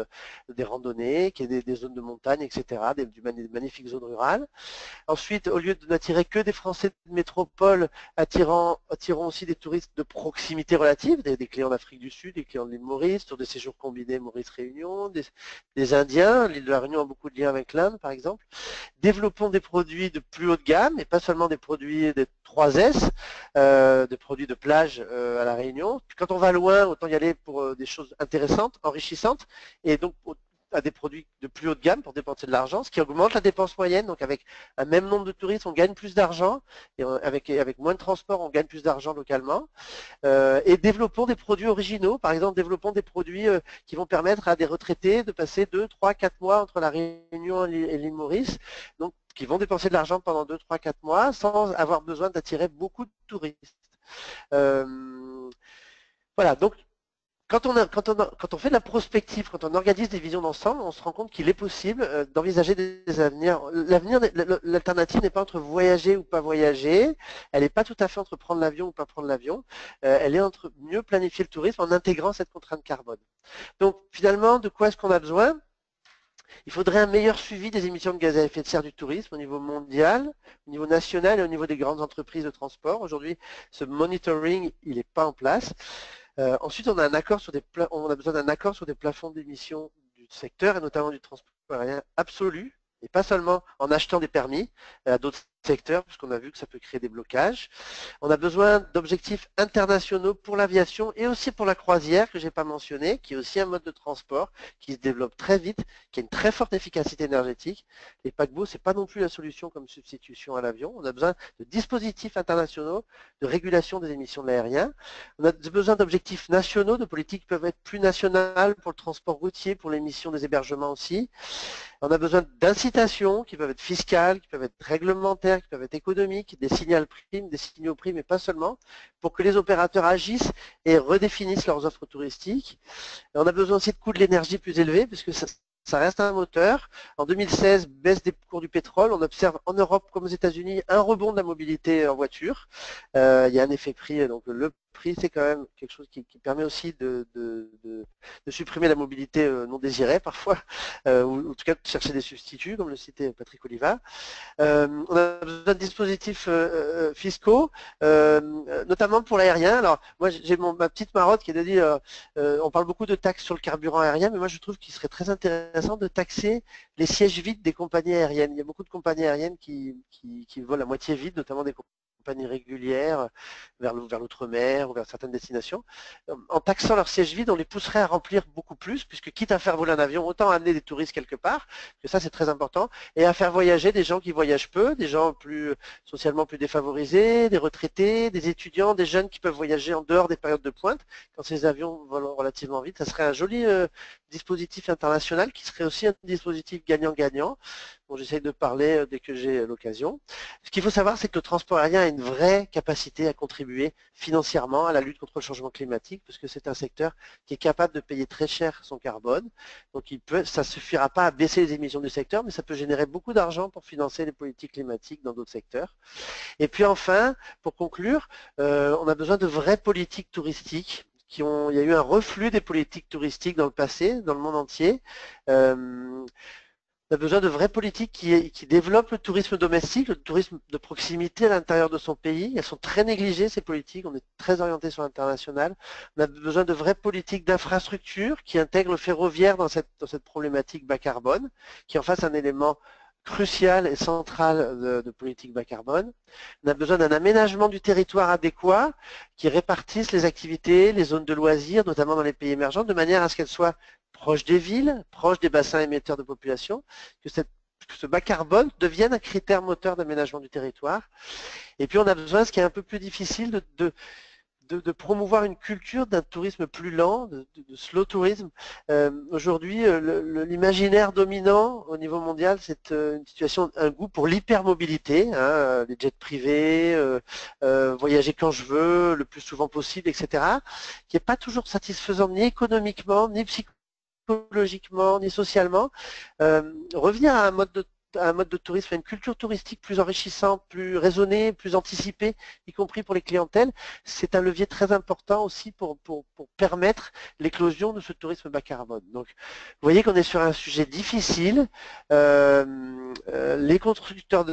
Speaker 4: des randonnées, qui a des zones de montagne, etc., des magnifiques zones rurales. Ensuite, au lieu de n'attirer que des Français de métropole, attirons aussi des touristes de proximité relative, des clients d'Afrique du Sud, des clients de l'île Maurice, sur des séjours combinés Maurice-Réunion, des Indiens. L'île de la Réunion a beaucoup de liens avec l'Inde, par exemple. Développons des produits de plus haut de gamme, et pas seulement des produits des 3S, des produits de plage à la Réunion. Puis quand on va loin, autant y aller pour des choses intéressantes, enrichissantes, et donc à des produits de plus haut de gamme pour dépenser de l'argent, ce qui augmente la dépense moyenne. Donc avec un même nombre de touristes, on gagne plus d'argent, et avec moins de transport, on gagne plus d'argent localement. Et développons des produits originaux. Par exemple, développons des produits qui vont permettre à des retraités de passer 2, 3, 4 mois entre la Réunion et l'île Maurice, donc qui vont dépenser de l'argent pendant 2, 3, 4 mois sans avoir besoin d'attirer beaucoup de touristes. Voilà, donc quand on fait de la prospective, quand on organise des visions d'ensemble, on se rend compte qu'il est possible d'envisager des avenirs. L'alternative n'est pas entre voyager ou pas voyager, elle n'est pas tout à fait entre prendre l'avion ou pas prendre l'avion, elle est entre mieux planifier le tourisme en intégrant cette contrainte carbone. Donc finalement, de quoi est-ce qu'on a besoin ? Il faudrait un meilleur suivi des émissions de gaz à effet de serre du tourisme au niveau mondial, au niveau national et au niveau des grandes entreprises de transport. Aujourd'hui, ce monitoring, il n'est pas en place. Ensuite, on a besoin d'un accord sur des plafonds d'émissions du secteur et notamment du transport aérien absolu, et pas seulement en achetant des permis à d'autres secteurs, puisqu'on a vu que ça peut créer des blocages. On a besoin d'objectifs internationaux pour l'aviation et aussi pour la croisière, que je n'ai pas mentionné, qui est aussi un mode de transport qui se développe très vite, qui a une très forte efficacité énergétique. Les paquebots, ce n'est pas non plus la solution comme substitution à l'avion. On a besoin de dispositifs internationaux de régulation des émissions de l'aérien. On a besoin d'objectifs nationaux, de politiques qui peuvent être plus nationales pour le transport routier, pour l'émission des hébergements aussi. On a besoin d'incitations qui peuvent être fiscales, qui peuvent être réglementaires, qui peuvent être économiques, des signaux prix, mais pas seulement, pour que les opérateurs agissent et redéfinissent leurs offres touristiques. Et on a besoin aussi de coûts de l'énergie plus élevés, puisque ça reste un moteur. En 2016, baisse des cours du pétrole. On observe en Europe comme aux États-Unis un rebond de la mobilité en voiture. Il y a un effet prix, donc le prix c'est quand même quelque chose qui permet aussi de supprimer la mobilité non désirée parfois, ou en tout cas de chercher des substituts, comme le citait Patrick Oliva. On a besoin de dispositifs fiscaux, notamment pour l'aérien. Alors moi j'ai ma petite marotte qui est de dire, on parle beaucoup de taxes sur le carburant aérien, mais moi je trouve qu'il serait très intéressant de taxer les sièges vides des compagnies aériennes. Il y a beaucoup de compagnies aériennes qui volent à moitié vides, notamment des compagnies régulières vers l'outre-mer ou vers certaines destinations. En taxant leur siège vide, on les pousserait à remplir beaucoup plus, puisque quitte à faire voler un avion, autant amener des touristes quelque part, que ça c'est très important, et à faire voyager des gens qui voyagent peu, des gens socialement plus défavorisés, des retraités, des étudiants, des jeunes qui peuvent voyager en dehors des périodes de pointe, quand ces avions volent relativement vite. Ça serait un joli dispositif international qui serait aussi un dispositif gagnant-gagnant, dont j'essaye de parler dès que j'ai l'occasion. Ce qu'il faut savoir, c'est que le transport aérien a une vraie capacité à contribuer financièrement à la lutte contre le changement climatique, parce que c'est un secteur qui est capable de payer très cher son carbone. Donc ça ne suffira pas à baisser les émissions du secteur, mais ça peut générer beaucoup d'argent pour financer les politiques climatiques dans d'autres secteurs. Et puis enfin, pour conclure, on a besoin de vraies politiques touristiques. Il y a eu un reflux des politiques touristiques dans le passé, dans le monde entier. On a besoin de vraies politiques qui développent le tourisme domestique, le tourisme de proximité à l'intérieur de son pays. Elles sont très négligées, ces politiques. On est très orienté sur l'international. On a besoin de vraies politiques d'infrastructure qui intègrent le ferroviaire dans cette problématique bas carbone, qui en fasse un élément crucial et central de politique bas carbone. On a besoin d'un aménagement du territoire adéquat qui répartisse les activités, les zones de loisirs, notamment dans les pays émergents, de manière à ce qu'elles soient proches des villes, proches des bassins émetteurs de population, que ce bas carbone devienne un critère moteur d'aménagement du territoire. Et puis on a besoin, ce qui est un peu plus difficile, de promouvoir une culture d'un tourisme plus lent, de slow tourisme. Aujourd'hui, l'imaginaire dominant au niveau mondial, c'est une situation, un goût pour l'hypermobilité, hein, les jets privés, voyager quand je veux, le plus souvent possible, etc., qui n'est pas toujours satisfaisant ni économiquement, ni psychologiquement, ni socialement. Revenir à un mode de tourisme, à une culture touristique plus enrichissante, plus raisonnée, plus anticipée, y compris pour les clientèles, c'est un levier très important aussi pour permettre l'éclosion de ce tourisme bas carbone. Donc, vous voyez qu'on est sur un sujet difficile. Les constructeurs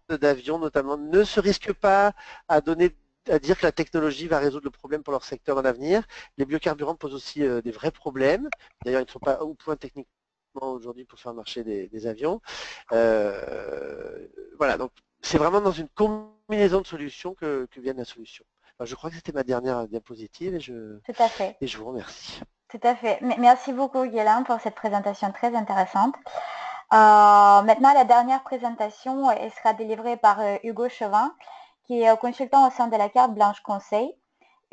Speaker 4: d'avions, notamment, ne se risquent pas à dire que la technologie va résoudre le problème pour leur secteur dans l'avenir. Les biocarburants posent aussi des vrais problèmes. D'ailleurs, ils ne sont pas au point techniquement aujourd'hui pour faire marcher des avions. Voilà, donc c'est vraiment dans une combinaison de solutions que viennent la solution. Alors, je crois que c'était ma dernière diapositive et
Speaker 2: Tout à fait.
Speaker 4: Je vous remercie.
Speaker 2: Tout à fait. Merci beaucoup, Guélin, pour cette présentation très intéressante. Maintenant, la dernière présentation elle sera délivrée par Hugo Chevin, qui est consultant au sein de la Carte Blanche Conseil.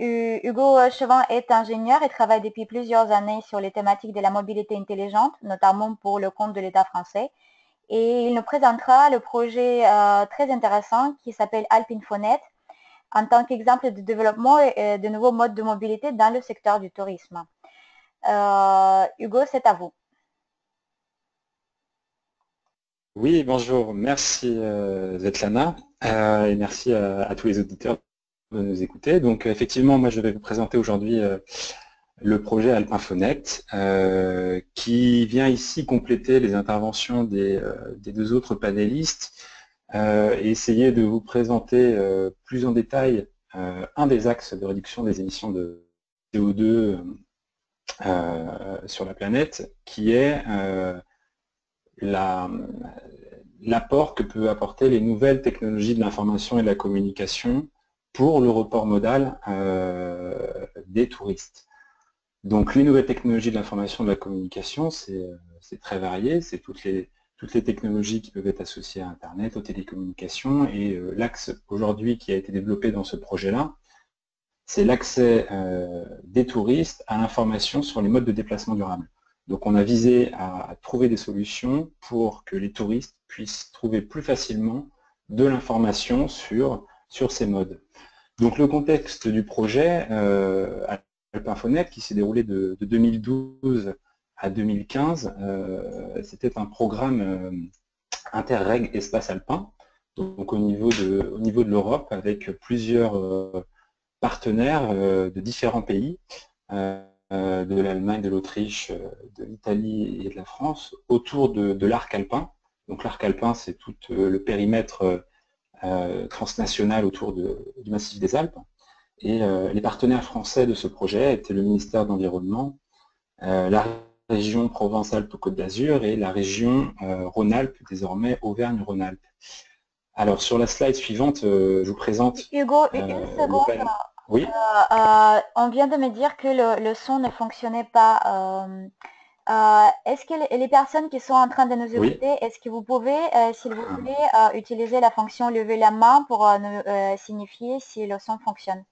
Speaker 2: Hugo Chevin est ingénieur et travaille depuis plusieurs années sur les thématiques de la mobilité intelligente, notamment pour le compte de l'État français. Et il nous présentera le projet très intéressant qui s'appelle Alpinfonet en tant qu'exemple de développement de nouveaux modes de mobilité dans le secteur du tourisme. Hugo, c'est à vous.
Speaker 5: Oui, bonjour. Merci Svetlana et merci à tous les auditeurs de nous écouter. Donc effectivement, moi je vais vous présenter aujourd'hui le projet Alpinfonet qui vient ici compléter les interventions des deux autres panélistes et essayer de vous présenter plus en détail un des axes de réduction des émissions de CO2 sur la planète, qui est l'apport que peuvent apporter les nouvelles technologies de l'information et de la communication pour le report modal des touristes. Donc les nouvelles technologies de l'information et de la communication, c'est très varié, c'est toutes les technologies qui peuvent être associées à Internet, aux télécommunications, et l'axe aujourd'hui qui a été développé dans ce projet-là, c'est l'accès des touristes à l'information sur les modes de déplacement durable. Donc on a visé à trouver des solutions pour que les touristes puissent trouver plus facilement de l'information sur ces modes. Donc le contexte du projet Alpinfonet, qui s'est déroulé de 2012 à 2015, c'était un programme Interreg Espace Alpin, donc au niveau de l'Europe, avec plusieurs partenaires de différents pays, de l'Allemagne, de l'Autriche, de l'Italie et de la France, autour de l'arc alpin. Donc l'arc alpin, c'est tout le périmètre transnational autour du massif des Alpes. Et les partenaires français de ce projet étaient le ministère de l'Environnement, la région Provence-Alpes-Côte d'Azur et la région Rhône-Alpes, désormais Auvergne-Rhône-Alpes. Alors, sur la slide suivante, je vous présente
Speaker 2: Hugo, une
Speaker 5: le
Speaker 2: seconde.
Speaker 5: panel. Oui,
Speaker 2: On vient de me dire que le son ne fonctionnait pas. Est-ce que les personnes qui sont en train de nous
Speaker 5: oui.
Speaker 2: écouter, est-ce que vous pouvez, s'il vous plaît, utiliser la fonction lever la main pour nous signifier si le son fonctionne?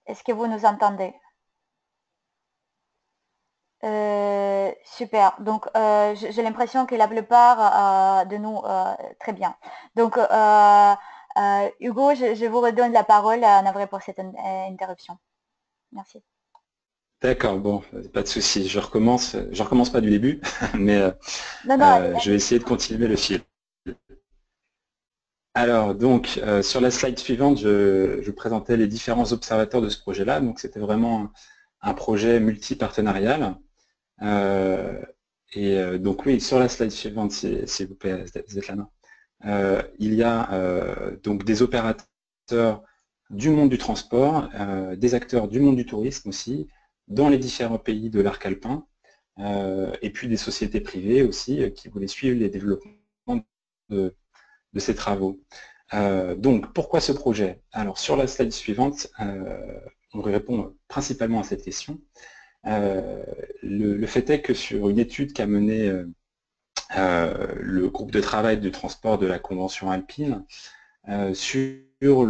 Speaker 2: Est-ce que vous nous entendez? Super. Donc, j'ai l'impression que la plupart de nous, très bien. Donc, Hugo, je vous redonne la parole, navré pour cette interruption. Merci.
Speaker 5: D'accord, bon, pas de souci. Je recommence pas du début, mais
Speaker 2: Non, non,
Speaker 5: je vais essayer de continuer le fil. Alors, donc, sur la slide suivante, je présentais les différents observateurs de ce projet-là. Donc, c'était vraiment un projet multi-partenarial. Donc, oui, sur la slide suivante, s'il vous plaît, Svetlana, il y a donc des opérateurs du monde du transport, des acteurs du monde du tourisme aussi, dans les différents pays de l'arc alpin, et puis des sociétés privées aussi qui voulaient suivre les développements de ces travaux. Donc, pourquoi ce projet? Alors, sur la slide suivante, on répond principalement à cette question. Le fait est que sur une étude qu'a menée le groupe de travail du transport de la Convention alpine, sur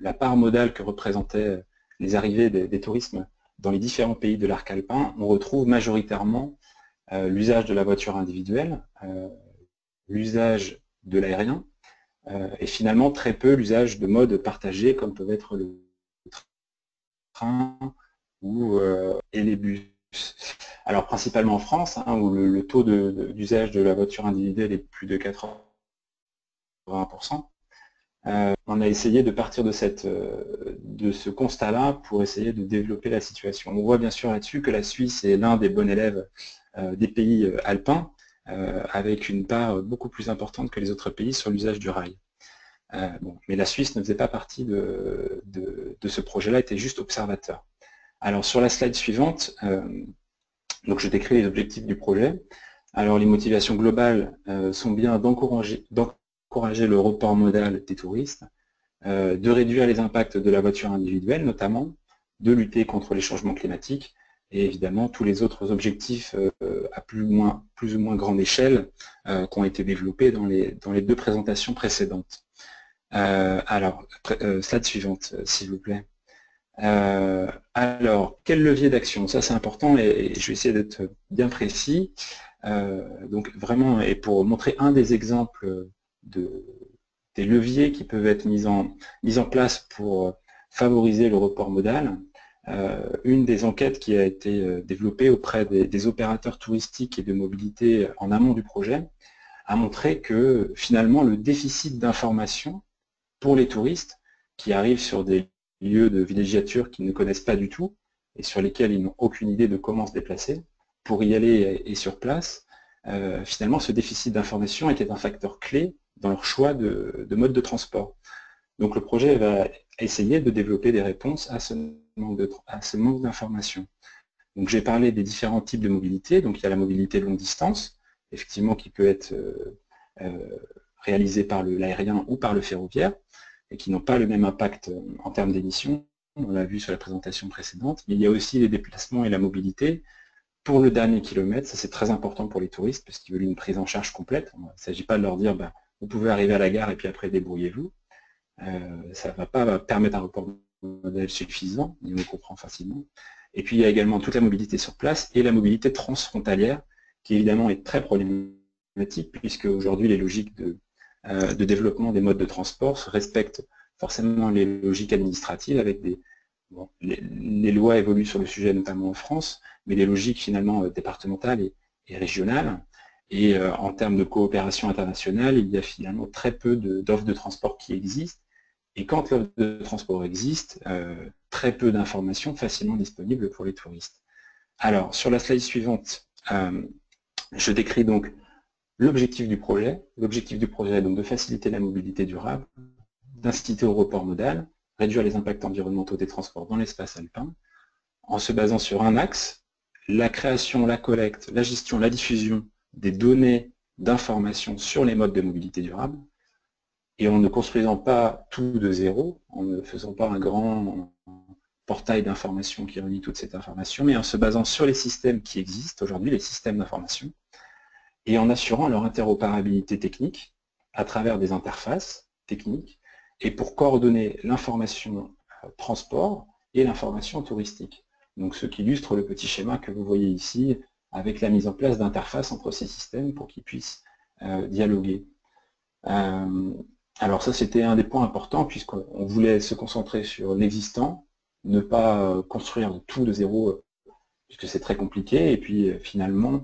Speaker 5: la part modale que représentaient les arrivées des tourismes dans les différents pays de l'arc alpin, on retrouve majoritairement l'usage de la voiture individuelle, l'usage de l'aérien, et finalement très peu l'usage de modes partagés comme peuvent être le train et les bus. Alors principalement en France, hein, où le taux d'usage de la voiture individuelle est plus de 80%. On a essayé de partir de ce constat-là pour essayer de développer la situation. On voit bien sûr là-dessus que la Suisse est l'un des bons élèves des pays alpins, avec une part beaucoup plus importante que les autres pays sur l'usage du rail. Mais la Suisse ne faisait pas partie de ce projet-là, était juste observateur. Alors sur la slide suivante, donc je décris les objectifs du projet. Alors les motivations globales sont bien d'encourager le report modal des touristes, de réduire les impacts de la voiture individuelle notamment, de lutter contre les changements climatiques et évidemment tous les autres objectifs à plus ou moins grande échelle qui ont été développés dans les deux présentations précédentes. Alors, slide suivante, s'il vous plaît. Alors, quel levier d'action? Ça c'est important et je vais essayer d'être bien précis. Donc vraiment, et pour montrer un des exemples des leviers qui peuvent être mis en place pour favoriser le report modal, une des enquêtes qui a été développée auprès des opérateurs touristiques et de mobilité en amont du projet a montré que finalement le déficit d'information pour les touristes qui arrivent sur des lieux de villégiature qu'ils ne connaissent pas du tout et sur lesquels ils n'ont aucune idée de comment se déplacer, pour y aller et sur place, finalement ce déficit d'information était un facteur clé dans leur choix de mode de transport. Donc le projet va essayer de développer des réponses à ce manque d'information. Donc j'ai parlé des différents types de mobilité, donc il y a la mobilité longue distance, effectivement qui peut être réalisée par l'aérien ou par le ferroviaire, et qui n'ont pas le même impact en termes d'émissions, on l'a vu sur la présentation précédente, mais il y a aussi les déplacements et la mobilité pour le dernier kilomètre, ça c'est très important pour les touristes, parce qu'ils veulent une prise en charge complète. Il ne s'agit pas de leur dire, vous pouvez arriver à la gare et puis après débrouillez-vous. Ça ne va pas permettre un report modal suffisant, on le comprend facilement. Et puis il y a également toute la mobilité sur place et la mobilité transfrontalière, qui évidemment est très problématique, puisque aujourd'hui les logiques de développement des modes de transport respectent forcément les logiques administratives avec les lois évoluent sur le sujet notamment en France, mais les logiques finalement départementales et régionales. Et en termes de coopération internationale, il y a finalement très peu d'offres de transport qui existent. Et quand l'offre de transport existe, très peu d'informations facilement disponibles pour les touristes. Alors, sur la slide suivante, je décris donc l'objectif du projet. L'objectif du projet est donc de faciliter la mobilité durable, d'inciter au report modal, réduire les impacts environnementaux des transports dans l'espace alpin, en se basant sur un axe, la création, la collecte, la gestion, la diffusion des données d'information sur les modes de mobilité durable, et en ne construisant pas tout de zéro, en ne faisant pas un grand portail d'information qui réunit toute cette information, mais en se basant sur les systèmes qui existent aujourd'hui, les systèmes d'information, et en assurant leur interopérabilité technique à travers des interfaces techniques, et pour coordonner l'information transport et l'information touristique. Donc ce qui illustre le petit schéma que vous voyez ici, avec la mise en place d'interfaces entre ces systèmes pour qu'ils puissent dialoguer. Alors ça, c'était un des points importants, puisqu'on voulait se concentrer sur l'existant, ne pas construire tout de zéro, puisque c'est très compliqué, et puis finalement,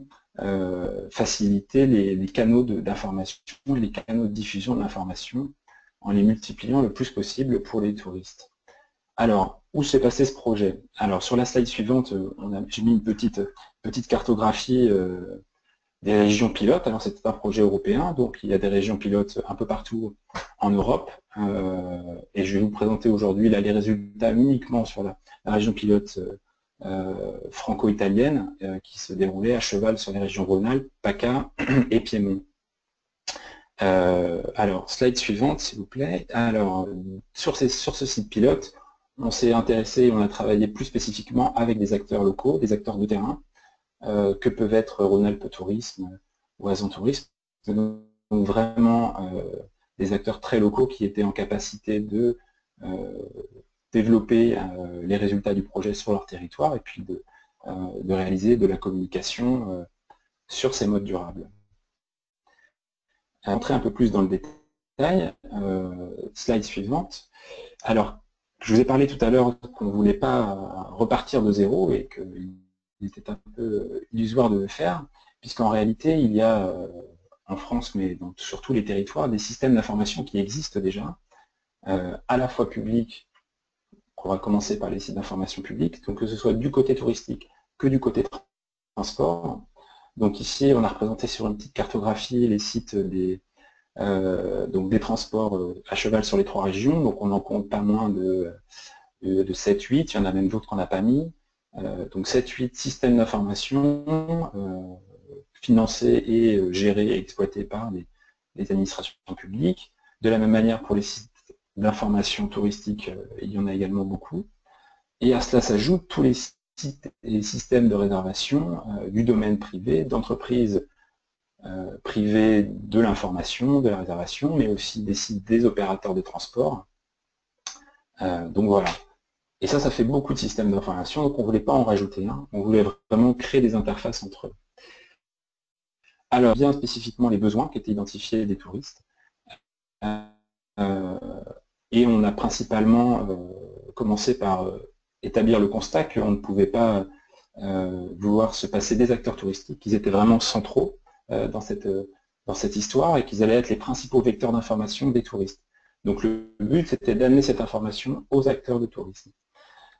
Speaker 5: faciliter les canaux d'information et les canaux de diffusion de l'information en les multipliant le plus possible pour les touristes. Alors, où s'est passé ce projet? Alors, sur la slide suivante, j'ai mis une petite cartographie des régions pilotes. Alors, c'était un projet européen, donc il y a des régions pilotes un peu partout en Europe. Et je vais vous présenter aujourd'hui les résultats uniquement sur la région pilote franco-italienne qui se déroulait à cheval sur les régions Rhône-Alpes, PACA et Piémont. Alors, slide suivante, s'il vous plaît. Alors, sur ce site pilote, on s'est intéressé, on a travaillé plus spécifiquement avec des acteurs locaux, des acteurs de terrain, que peuvent être Rhône-Alpes Tourisme ou Azon Tourisme. Donc vraiment des acteurs très locaux qui étaient en capacité de développer les résultats du projet sur leur territoire et puis de réaliser de la communication sur ces modes durables. Entrer un peu plus dans le détail, slide suivante. Alors, je vous ai parlé tout à l'heure qu'on ne voulait pas repartir de zéro et qu'il était un peu illusoire de le faire, puisqu'en réalité, il y a en France, mais sur tous les territoires, des systèmes d'information qui existent déjà, à la fois publics, on va commencer par les sites d'information publics, donc que ce soit du côté touristique que du côté transport. Donc ici, on a représenté sur une petite cartographie les sites des transports à cheval sur les 3 régions, donc on en compte pas moins de 7-8, il y en a même d'autres qu'on n'a pas mis. Donc 7-8 systèmes d'information financés et gérés et exploités par les administrations publiques. De la même manière pour les sites d'information touristique, il y en a également beaucoup. Et à cela s'ajoutent tous les sites et systèmes de réservation du domaine privé, d'entreprises privées de l'information, de la réservation, mais aussi des sites des opérateurs de transport. Donc voilà. Et ça fait beaucoup de systèmes d'information, donc on ne voulait pas en rajouter un, on voulait vraiment créer des interfaces entre eux. Alors, bien spécifiquement les besoins qui étaient identifiés des touristes. Et on a principalement commencé par établir le constat qu'on ne pouvait pas vouloir se passer des acteurs touristiques, qu'ils étaient vraiment centraux dans cette histoire et qu'ils allaient être les principaux vecteurs d'information des touristes. Donc le but, c'était d'amener cette information aux acteurs de tourisme.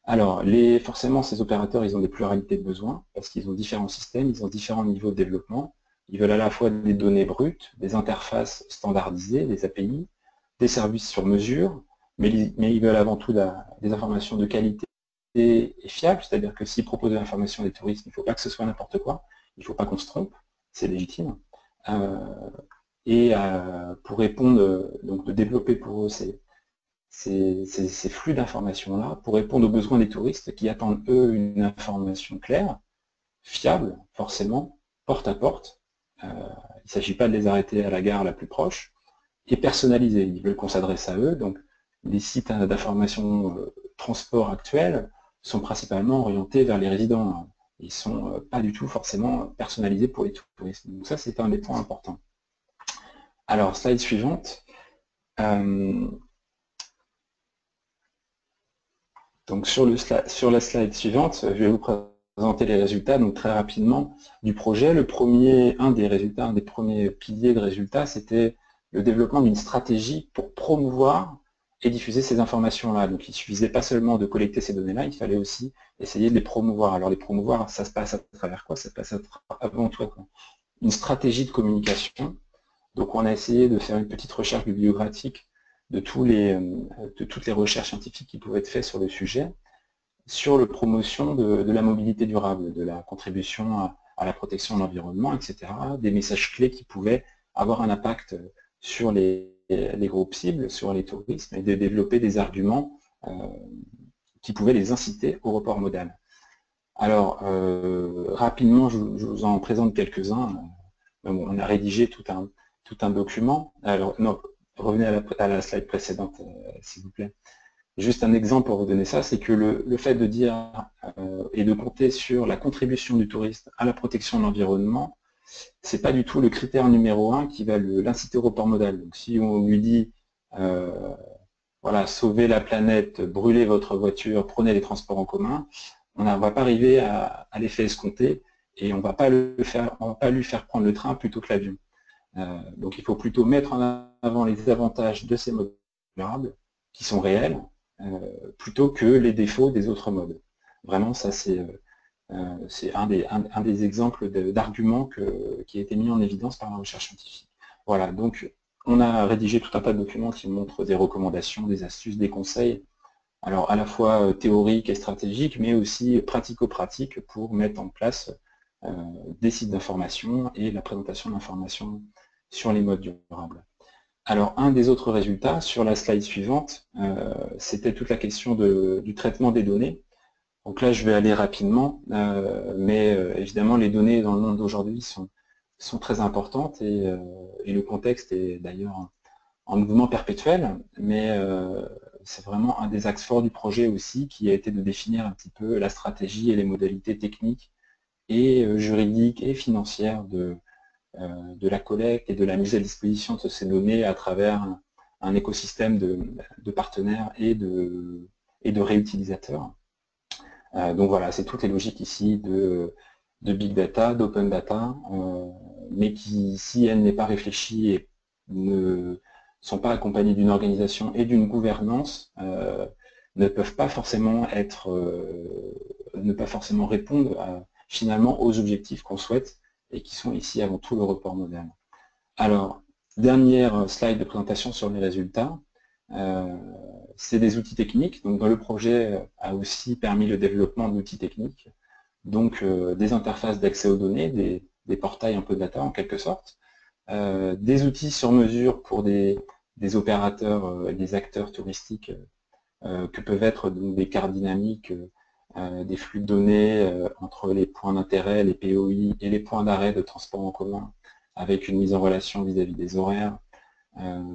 Speaker 5: Alors, forcément, ces opérateurs, ils ont des pluralités de besoins, parce qu'ils ont différents systèmes, ils ont différents niveaux de développement. Ils veulent à la fois des données brutes, des interfaces standardisées, des API, des services sur mesure, mais ils veulent avant tout des informations de qualité et fiables, c'est-à-dire que s'ils proposent de l'information des touristes, il ne faut pas que ce soit n'importe quoi, il ne faut pas qu'on se trompe, c'est légitime. Pour répondre, donc de développer pour eux ces flux d'informations-là, pour répondre aux besoins des touristes qui attendent, eux, une information claire, fiable, forcément, porte à porte. Il ne s'agit pas de les arrêter à la gare la plus proche, et personnalisée. Ils veulent qu'on s'adresse à eux, donc les sites d'information transport actuels sont principalement orientés vers les résidents. Ils ne sont pas du tout forcément personnalisés pour les touristes. Donc ça, c'est un des points importants. Alors, slide suivante. Donc sur la slide suivante, je vais vous présenter les résultats donc très rapidement du projet. Un des premiers piliers de résultats, c'était le développement d'une stratégie pour promouvoir et diffuser ces informations-là. Donc il ne suffisait pas seulement de collecter ces données-là, il fallait aussi essayer de les promouvoir. Alors les promouvoir, ça se passe à travers quoi? Ça se passe avant tout une stratégie de communication. Donc on a essayé de faire une petite recherche bibliographique de toutes les recherches scientifiques qui pouvaient être faites sur le sujet, sur la promotion de la mobilité durable, de la contribution à la protection de l'environnement, etc. Des messages clés qui pouvaient avoir un impact sur les groupes cibles, sur les touristes, et de développer des arguments qui pouvaient les inciter au report modal. Alors, rapidement, je vous en présente quelques-uns. On a rédigé tout un document. Alors, non, revenez à la slide précédente, s'il vous plaît. Juste un exemple pour vous donner ça, c'est que le fait de dire et de compter sur la contribution du touriste à la protection de l'environnement, c'est pas du tout le critère numéro 1 qui va l'inciter au report modal. Donc si on lui dit voilà, sauvez la planète, brûlez votre voiture, prenez les transports en commun, on ne va pas arriver à l'effet escompté et on ne va pas lui faire prendre le train plutôt que l'avion. Donc il faut plutôt mettre en avant les avantages de ces modes durables qui sont réels, plutôt que les défauts des autres modes. Vraiment, ça c'est un des exemples d'arguments qui a été mis en évidence par la recherche scientifique. Voilà, donc on a rédigé tout un tas de documents qui montrent des recommandations, des astuces, des conseils, alors à la fois théoriques et stratégiques, mais aussi pratico-pratiques pour mettre en place des sites d'information et la présentation d'informations sur les modes durables. Alors, un des autres résultats, sur la slide suivante, c'était toute la question du traitement des données. Donc là, je vais aller rapidement, mais évidemment, les données dans le monde d'aujourd'hui sont très importantes et le contexte est d'ailleurs en mouvement perpétuel, mais c'est vraiment un des axes forts du projet aussi, qui a été de définir un petit peu la stratégie et les modalités techniques et juridiques et financières de la collecte et de la mise à disposition de ces données à travers un écosystème de partenaires et de réutilisateurs. Donc voilà, c'est toutes les logiques ici de big data, d'open data, mais qui, si elle n'est pas réfléchie et ne sont pas accompagnées d'une organisation et d'une gouvernance, ne peuvent pas forcément répondre finalement aux objectifs qu'on souhaite et qui sont ici avant tout le report modal. Alors, dernière slide de présentation sur les résultats. C'est des outils techniques. Donc, le projet a aussi permis le développement d'outils techniques, donc des interfaces d'accès aux données, des portails un peu data en quelque sorte, des outils sur mesure pour des opérateurs et des acteurs touristiques que peuvent être donc, des cartes dynamiques, des flux de données entre les points d'intérêt, les POI et les points d'arrêt de transport en commun, avec une mise en relation vis-à-vis des horaires,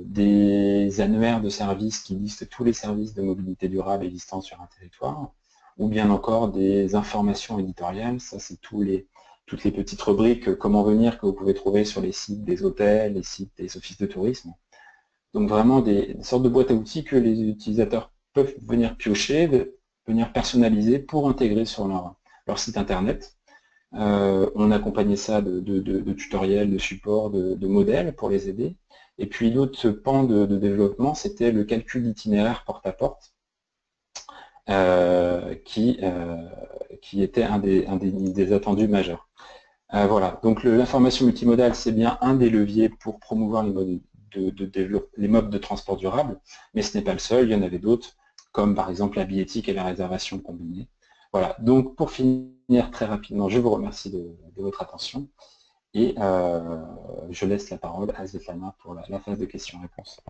Speaker 5: des annuaires de services qui listent tous les services de mobilité durable existants sur un territoire, ou bien encore des informations éditoriales, ça c'est toutes les petites rubriques comment venir que vous pouvez trouver sur les sites des hôtels, les sites des offices de tourisme. Donc vraiment des sortes de boîtes à outils que les utilisateurs peuvent venir piocher, venir personnaliser pour intégrer sur leur site internet. On accompagnait ça de tutoriels, de supports, de modèles pour les aider. Et puis l'autre pan de développement, c'était le calcul d'itinéraire porte-à-porte, qui était un des attendus majeurs. Voilà, donc l'information multimodale, c'est bien un des leviers pour promouvoir les modes de transport durable, mais ce n'est pas le seul, il y en avait d'autres, comme par exemple la billettique et la réservation combinée. Voilà, donc pour finir très rapidement, je vous remercie de votre attention et je laisse la parole à Svetlana pour la phase de questions-réponses.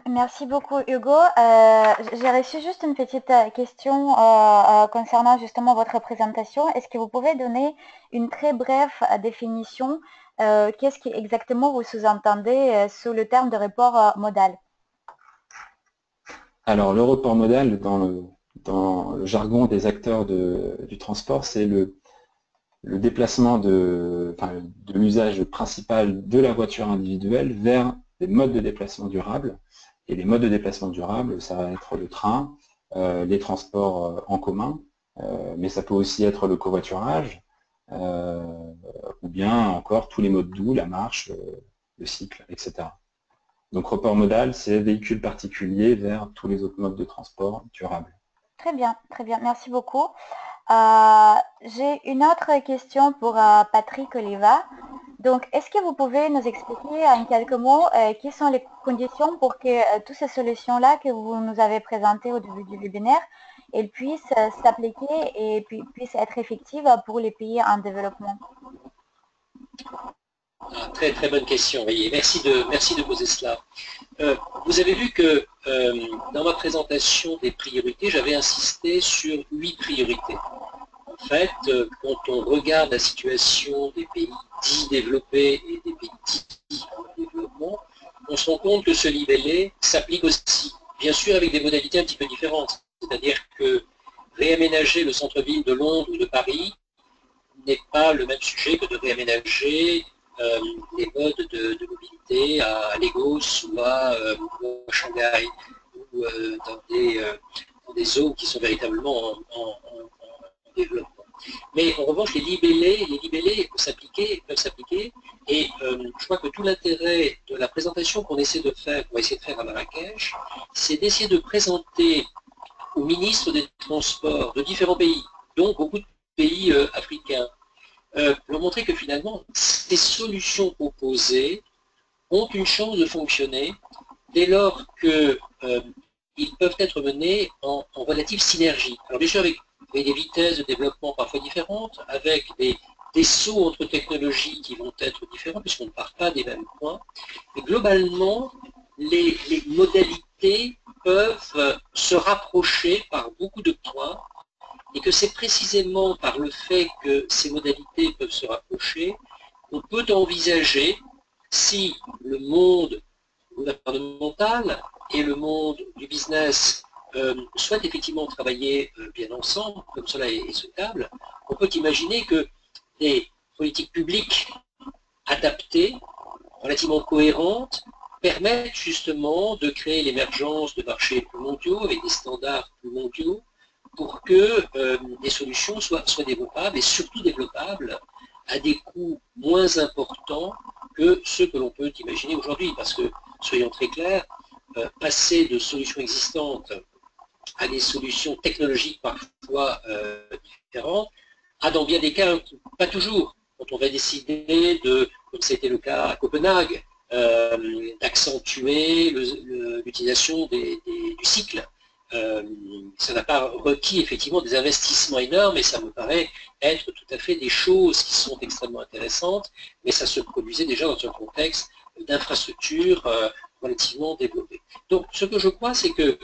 Speaker 2: Merci beaucoup Hugo. J'ai reçu juste une petite question concernant justement votre présentation. Est-ce que vous pouvez donner une très brève définition qu'est-ce qui exactement vous sous-entendez sous le terme de report modal?
Speaker 5: Alors le report modal dans le jargon des acteurs du transport, c'est le déplacement de l'usage principal de la voiture individuelle vers des modes de déplacement durables. Et les modes de déplacement durables, ça va être le train, les transports en commun, mais ça peut aussi être le covoiturage, ou bien encore tous les modes doux, la marche, le cycle, etc. Donc report modal, c'est véhicule particulier vers tous les autres modes de transport durables.
Speaker 2: Très bien, merci beaucoup. J'ai une autre question pour Patrick Oliva. Donc, est-ce que vous pouvez nous expliquer en quelques mots quelles sont les conditions pour que toutes ces solutions-là que vous nous avez présentées au début du webinaire, elles puissent s'appliquer et puis puissent être effectives pour les pays en développement?
Speaker 3: Ah, très très bonne question, voyez. Merci de poser cela. Vous avez vu que dans ma présentation des priorités, j'avais insisté sur 8 priorités. En fait, quand on regarde la situation des pays dits développés et des pays dits en développement, on se rend compte que ce libellé s'applique aussi, bien sûr avec des modalités un petit peu différentes. C'est-à-dire que réaménager le centre-ville de Londres ou de Paris n'est pas le même sujet que de réaménager les modes de mobilité à Lagos ou à Shanghai ou dans des zones qui sont véritablement en développement. Mais en revanche, les libellés peuvent s'appliquer et je crois que tout l'intérêt de la présentation qu'on va essayer de faire à Marrakech, c'est d'essayer de présenter aux ministres des Transports de différents pays, donc beaucoup de pays africains, leur montrer que finalement, ces solutions proposées ont une chance de fonctionner dès lors qu'ils peuvent être menés en relative synergie. Alors bien sûr, avec des vitesses de développement parfois différentes, avec des sauts entre technologies qui vont être différents, puisqu'on ne part pas des mêmes points. Mais globalement, les modalités peuvent se rapprocher par beaucoup de points, et que c'est précisément par le fait que ces modalités peuvent se rapprocher qu'on peut envisager, si le monde gouvernemental et le monde du business souhaitent effectivement travailler bien ensemble, comme cela est souhaitable, on peut imaginer que des politiques publiques adaptées, relativement cohérentes, permettent justement de créer l'émergence de marchés plus mondiaux, avec des standards plus mondiaux, pour que des solutions soient développables et surtout développables à des coûts moins importants que ceux que l'on peut imaginer aujourd'hui. Parce que, soyons très clairs, passer de solutions existantes à des solutions technologiques parfois différentes, a dans bien des cas, pas toujours, quand on va décider de, comme c'était le cas à Copenhague, d'accentuer l'utilisation du cycle. Ça n'a pas requis effectivement des investissements énormes et ça me paraît être tout à fait des choses qui sont extrêmement intéressantes, mais ça se produisait déjà dans un contexte d'infrastructures relativement développées. Donc ce que je crois, c'est que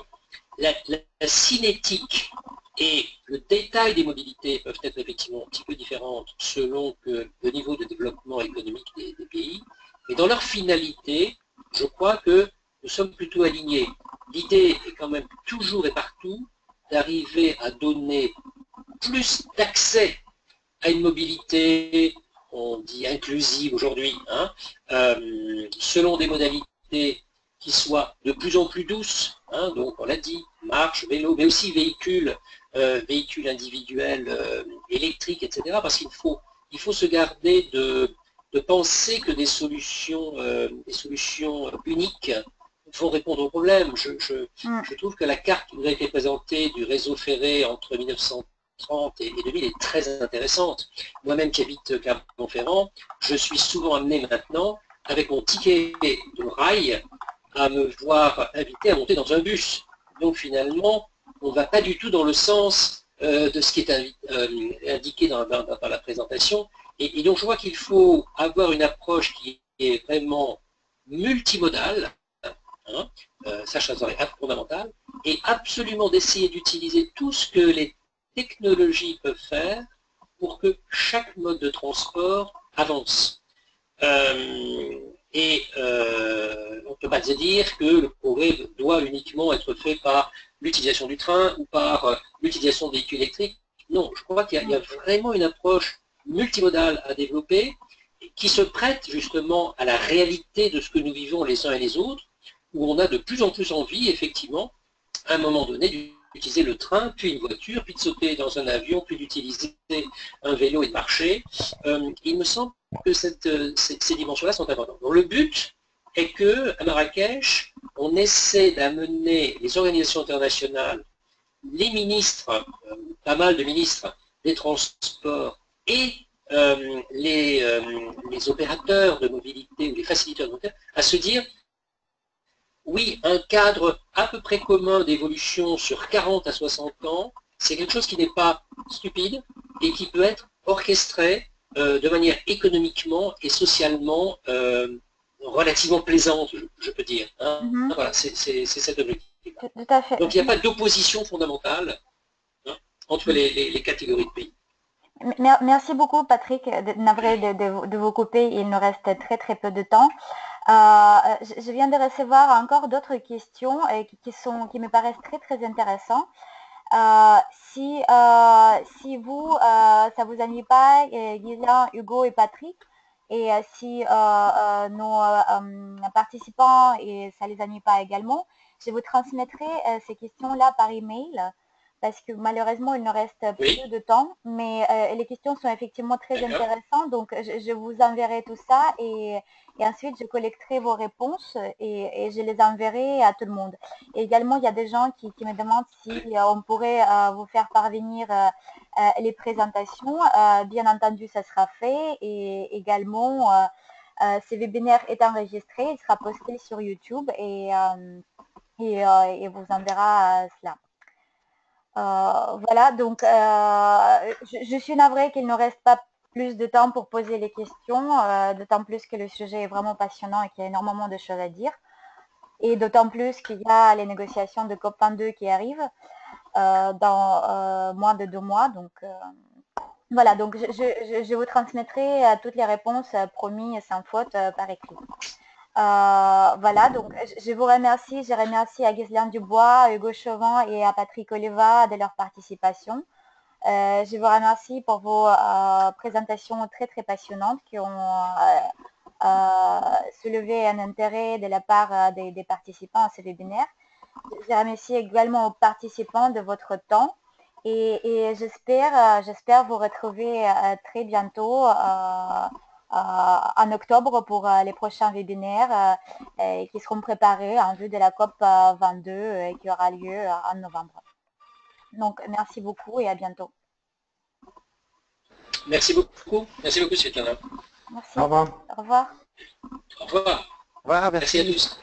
Speaker 3: la cinétique et le détail des mobilités peuvent être effectivement un petit peu différentes selon que le niveau de développement économique des pays, mais dans leur finalité, je crois que nous sommes plutôt alignés. L'idée est quand même toujours et partout d'arriver à donner plus d'accès à une mobilité, on dit inclusive aujourd'hui, hein, selon des modalités qui soient de plus en plus douces, hein, donc on l'a dit, marche, vélo, mais aussi véhicules individuels, électriques, etc. Parce qu'il faut se garder de penser que des solutions uniques vont répondre au problème. Je trouve que la carte qui nous a été présentée du réseau ferré entre 1930 et 2000 est très intéressante. Moi-même qui habite Clermont-Ferrand, je suis souvent amené maintenant, avec mon ticket de rail, à me voir invité à monter dans un bus. Donc finalement, on ne va pas du tout dans le sens de ce qui est indiqué dans la présentation. Et donc je vois qu'il faut avoir une approche qui est vraiment multimodale, hein, ça serait fondamental, et absolument d'essayer d'utiliser tout ce que les technologies peuvent faire pour que chaque mode de transport avance. On ne peut pas se dire que le progrès doit uniquement être fait par l'utilisation du train ou par l'utilisation de véhicules électriques. Non, je crois qu'il y a vraiment une approche multimodale à développer qui se prête justement à la réalité de ce que nous vivons les uns et les autres, où on a de plus en plus envie, effectivement, à un moment donné, d'utiliser le train, puis une voiture, puis de sauter dans un avion, puis d'utiliser un vélo et de marcher. Il me semble que ces dimensions-là sont importantes. Donc le but est qu'à Marrakech, on essaie d'amener les organisations internationales, les ministres, pas mal de ministres des transports et les opérateurs de mobilité ou les facilitateurs de mobilité à se dire oui, un cadre à peu près commun d'évolution sur 40 à 60 ans, c'est quelque chose qui n'est pas stupide et qui peut être orchestré de manière économiquement et socialement relativement plaisante, je peux dire. Hein. Voilà, c'est cet objectif.
Speaker 2: Tout à fait.
Speaker 3: Donc il n'y a pas d'opposition fondamentale entre les catégories de pays.
Speaker 2: Merci beaucoup Patrick, navré de vous couper, il nous reste très peu de temps. Je viens de recevoir encore d'autres questions qui me paraissent très intéressantes. Si vous, ça vous ennuie pas, Ghislain, Hugo et Patrick, et si nos participants, et ça les ennuie pas également, je vous transmettrai ces questions-là par email, parce que malheureusement, il nous reste peu de temps, mais les questions sont effectivement très intéressantes, donc je vous enverrai tout ça et ensuite je collecterai vos réponses et je les enverrai à tout le monde. Et également, il y a des gens qui me demandent si on pourrait vous faire parvenir les présentations. Bien entendu, ça sera fait et également, ce webinaire est enregistré, il sera posté sur YouTube et vous enverra cela. Voilà, donc je suis navrée qu'il ne reste pas plus de temps pour poser les questions, d'autant plus que le sujet est vraiment passionnant et qu'il y a énormément de choses à dire. Et d'autant plus qu'il y a les négociations de COP22 qui arrivent dans moins de 2 mois. Donc voilà, donc je vous transmettrai toutes les réponses promis sans faute par écrit. Voilà, donc je vous remercie. Je remercie à Ghislain Dubois, à Hugo Chauvin et à Patrick Oliva de leur participation. Je vous remercie pour vos présentations très passionnantes qui ont soulevé un intérêt de la part des participants à ce webinaire. Je remercie également aux participants de votre temps et j'espère vous retrouver très bientôt en octobre pour les prochains webinaires qui seront préparés en vue de la COP 22 qui aura lieu en novembre. Donc, merci beaucoup et à bientôt.
Speaker 3: Merci beaucoup. Merci beaucoup, Svetlana.
Speaker 2: Merci.
Speaker 5: Au revoir.
Speaker 2: Au revoir.
Speaker 3: Au revoir.
Speaker 4: Voilà,
Speaker 3: Merci à tous.